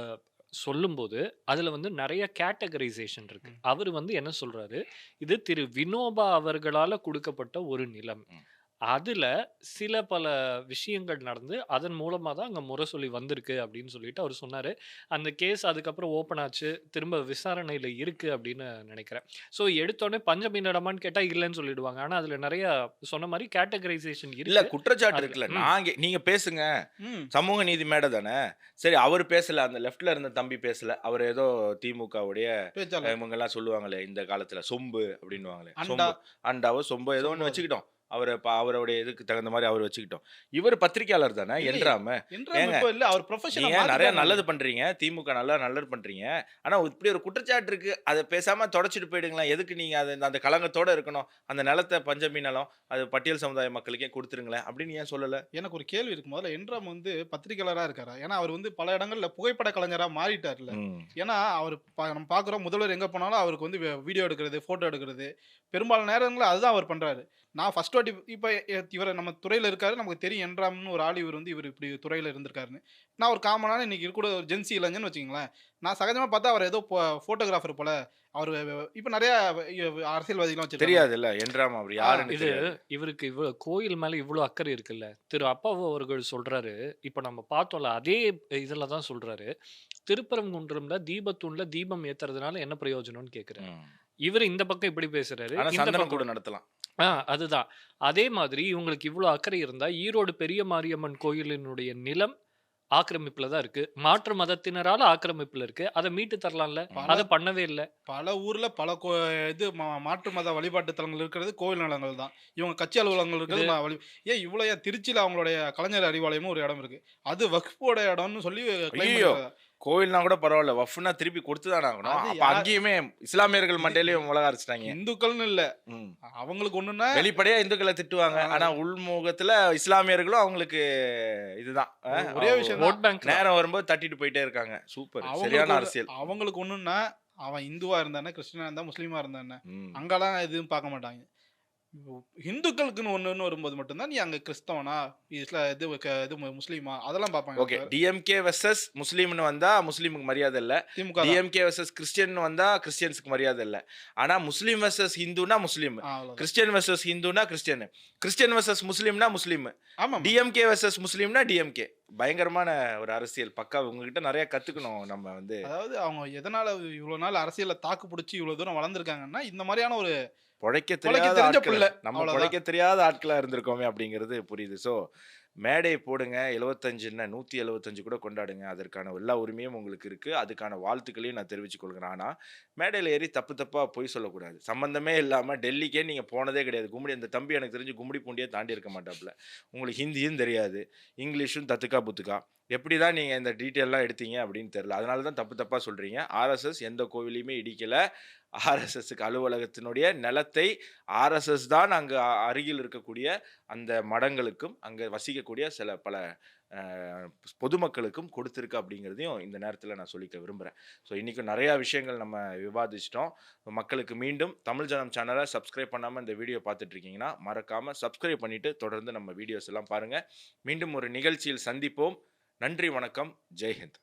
சொல்லும்போது அதில் வந்து நிறைய கேட்டகரைசேஷன் இருக்கு. அவர் வந்து என்ன சொல்றாரு, இது திரு வினோபா அவர்களால் கொடுக்கப்பட்ட ஒரு நிலம், அதுல சில பல விஷயங்கள் நடந்து அதன் மூலமா தான் அங்க முரசொலி வந்திருக்கு அப்படின்னு சொல்லிட்டு அவர் சொன்னாரு. அந்த கேஸ் அதுக்கப்புறம் ஓப்பன் ஆச்சு, திரும்ப விசாரணையில இருக்கு அப்படின்னு நினைக்கிறேன். ஸோ எடுத்தோடனே பஞ்சமி நடமான்னு கேட்டா இல்லைன்னு சொல்லிடுவாங்க. ஆனா அதுல நிறைய சொன்ன மாதிரி கேட்டகரைசேஷன் இல்ல, இருக்கு. குற்றச்சாட்டு இருக்குல்ல. நீங்க பேசுங்க, சமூக நீதி மேடை தானே. சரி, அவர் பேசல, அந்த லெஃப்ட்ல இருந்த தம்பி பேசல. அவர் ஏதோ திமுகவுடைய இவங்க எல்லாம் சொல்லுவாங்களே இந்த காலத்துல, சொம்பு அப்படின்னுவாங்களே, அண்டாவோ சொம்போ ஏதோ ஒன்று வச்சுக்கிட்டோம். அவருடைய இதுக்கு தகுந்த மாதிரி அவர் வச்சுக்கிட்டோம். இவர் பத்திரிகையாளர் தானே, என்றாம. நீங்க நிறைய நல்லது பண்றீங்க, திமுக நல்லது பண்றீங்க. ஆனா இப்படி ஒரு குற்றச்சாட்டு இருக்கு, அதை பேசாம தொடச்சிட்டு போயிடுங்களேன். எதுக்கு நீங்க அந்த கலங்கத்தோட இருக்கணும்? அந்த நிலத்தை பஞ்சமி நிலம் அது பட்டியல் சமுதாய மக்களுக்கே கொடுத்துருங்களேன் அப்படின்னு ஏன் சொல்லல? எனக்கு ஒரு கேள்வி இருக்கு. முதல்ல என்றாம் வந்து பத்திரிகையாளரா இருக்காரா? ஏன்னா அவர் வந்து பல இடங்கள்ல புகைப்பட கலைஞரா மாறிட்டார்ல. ஏன்னா அவர் நம்ம பாக்குறோம், முதல்வர் எங்க போனாலும் அவருக்கு வந்து வீடியோ எடுக்கிறது, போட்டோ எடுக்கிறது, பெரும்பாலான நேரங்களில் அதுதான் அவர் பண்றாரு. நான் ஃபர்ஸ்ட் வாட்டி இப்போ இவர் நம்ம துறையில் இருக்காரு, நமக்கு தெரியும் என்றாம்னு ஒரு ஆள் இவர் வந்து இவர் இப்படி துறையில் இருந்திருக்காருன்னு. நான் ஒரு காமனான இன்னைக்கு கூட ஒரு ஜென்சி இளைஞன்னு வச்சுங்களேன், நான் சகஜமாக பார்த்தா அவர் ஏதோ ஃபோட்டோகிராஃபர் போல. அவர் இப்போ நிறைய அரசியல்வாதிகளும் வச்சு தெரியாது இல்லை என்றாம் அவர் யாரு. இது இவருக்கு இவ்வளோ கோயில் மேலே இவ்வளோ அக்கறை இருக்குல்ல. திரு அப்பாவு அவர்கள் சொல்றாரு, இப்போ நம்ம பார்த்தோம்ல அதே இதில் தான் சொல்றாரு, திருப்பரங்குன்றம்ல தீபத்தூண்ல தீபம் ஏத்துறதுனால என்ன பிரயோஜனம்னு கேட்குறேன். இவர் இந்த பக்கம் இப்படி பேசுறாரு, இந்த பக்கம் கூட நடத்தலாம். அதுதான். அதே மாதிரி இவங்களுக்கு இவ்வளோ அக்கறை இருந்தா ஈரோடு பெரிய மாரியம்மன் கோயிலினுடைய நிலம் ஆக்கிரமிப்புல தான் இருக்கு, மாற்று மதத்தினரால ஆக்கிரமிப்புல இருக்கு, அதை மீட்டு தரலாம்ல, அதை பண்ணவே இல்லை. பல ஊர்ல பல இது மாற்று மத வழிபாட்டு தலங்கள் இருக்கிறது கோவில் நிலங்கள் தான். இவங்க கட்சி அலுவலகங்கள் இருக்கிறது ஏன் இவ்வளோ. ஏன் திருச்சியில் அவங்களுடைய கலைஞர் அறிவாலயமும் ஒரு இடம் இருக்கு, அது வக்ஃபோட இடம்னு சொல்லி கோவில்னா கூட பரவாயில்ல, வஃப்னா திருப்பி கொடுத்துதானே ஆகணும். அப்ப அங்கேயுமே இஸ்லாமியர்கள் மண்டையிலயும் உலக அரைச்சிட்டாங்க. இந்துக்கள்னு இல்ல, அவங்களுக்கு ஒண்ணுன்னா வெளிப்படையா இந்துக்களை திட்டுவாங்க, ஆனா உள்முகத்துல இஸ்லாமியர்களும் அவங்களுக்கு இதுதான் ஒரே விஷயம். நேரம் வரும்போது தட்டிட்டு போயிட்டே இருக்காங்க. சூப்பர், சரியான அரசியல். அவங்களுக்கு ஒண்ணுன்னா அவன் இந்துவா இருந்தானே, கிறிஸ்டினா இருந்தா, முஸ்லீமா இருந்தானே, அங்கெல்லாம் எதுவும் பார்க்க மாட்டாங்க. இந்துக்களுக்குன்னு ஒண்ணுன்னு வரும்போது மட்டும்தான் நீ அங்க கிறிஸ்தவனா இது முஸ்லீமா அதெல்லாம் பார்ப்பாங்க. ஓகே. டிஎம்கே வெர்சஸ் முஸ்லீம்னு வந்தா முஸ்லீமுக்கு மரியாதை இல்ல. திமுக தான். டிஎம்கே வெர்சஸ் கிறிஸ்டியன் வந்தா கிறிஸ்டியன்ஸ்க்கு மரியாதை இல்ல. ஆனா முஸ்லீம் வெர்சஸ் ஹிந்துனா முஸ்லீம், அவ்வளவுதான். கிறிஸ்டியன் வெர்சஸ் ஹிந்துனா கிறிஸ்டியன், கிறிஸ்டியன் வெர்சஸ் முஸ்லீம்னா முஸ்லீம், ஆமா. டிஎம்கே வெர்சஸ் முஸ்லீம்னா டிஎம்கே. பயங்கரமான ஒரு அரசியல். பக்கா உங்ககிட்ட நிறைய கத்துக்கணும் நம்ம வந்து. அதாவது அவங்க எதனால இவ்வளவு நாள் அரசியல்ல தாக்கு பிடிச்சி இவ்வளவு தூரம் வளர்ந்துருக்காங்கன்னா இந்த மாதிரியான ஒரு பொழைக்க பொழைக்க தெரியாத தெரிஞ்ச ஆட்கள், பிள்ளை. நம்ம அவ்வளவுதான். பொழைக்க தெரியாத ஆட்களா இருந்திருக்கோமே அப்படிங்கிறது புரியுது. ஸோ மேடை போடுங்க. 75 என்ன 175 கூட கொண்டாடுங்க. அதற்கான எல்லா உரிமையும் உங்களுக்கு இருக்கு. அதுக்கான வாழ்த்துக்களையும் நான் தெரிவித்துக் கொள்கிறேன். ஆனா மேடையில ஏறி தப்பா பொய் சொல்லக்கூடாது. சம்பந்தமே இல்லாம டெல்லிக்கே நீங்க போனதே கிடையாது. கும்மிடி இந்த தம்பி எனக்கு தெரிஞ்சு கும்மிடி பூண்டியே தாண்டி இருக்க மாட்டாப்புல. உங்களுக்கு ஹிந்தியும் தெரியாது, இங்கிலீஷும் தத்துக்கா புத்துக்கா. எப்படி தான் நீங்க இந்த டீட்டெயில்லாம் எடுத்தீங்க அப்படின்னு தெரியல. அதனால தான் தப்பா சொல்றீங்க. ஆர்எஸ்எஸ் எந்த கோவிலையுமே இடிக்கல. ஆர்எஸ்எஸ்க்கு அலுவலகத்தினுடைய நிலத்தை ஆர்எஸ்எஸ் தான் அங்கு அருகில் இருக்கக்கூடிய அந்த மடங்களுக்கும் அங்க வசிக்கக்கூடிய பல பொதுமக்களுக்கும் கொடுத்திருக்கு அப்படிங்கிறதையும் இந்த நேரத்தில் நான் சொல்லிக்க விரும்புகிறேன். ஸோ இன்றைக்கும் நிறையா விஷயங்கள் நம்ம விவாதிச்சிட்டோம். மக்களுக்கு மீண்டும் தமிழ் ஜனம் சேனலை சப்ஸ்கிரைப் பண்ணாமல் இந்த வீடியோ பார்த்துட்டு இருக்கீங்கன்னா மறக்காமல் சப்ஸ்கிரைப் பண்ணிவிட்டு தொடர்ந்து நம்ம வீடியோஸ் எல்லாம் பாருங்கள். மீண்டும் ஒரு நிகழ்ச்சியில் சந்திப்போம். நன்றி, வணக்கம், ஜெய்ஹிந்த்.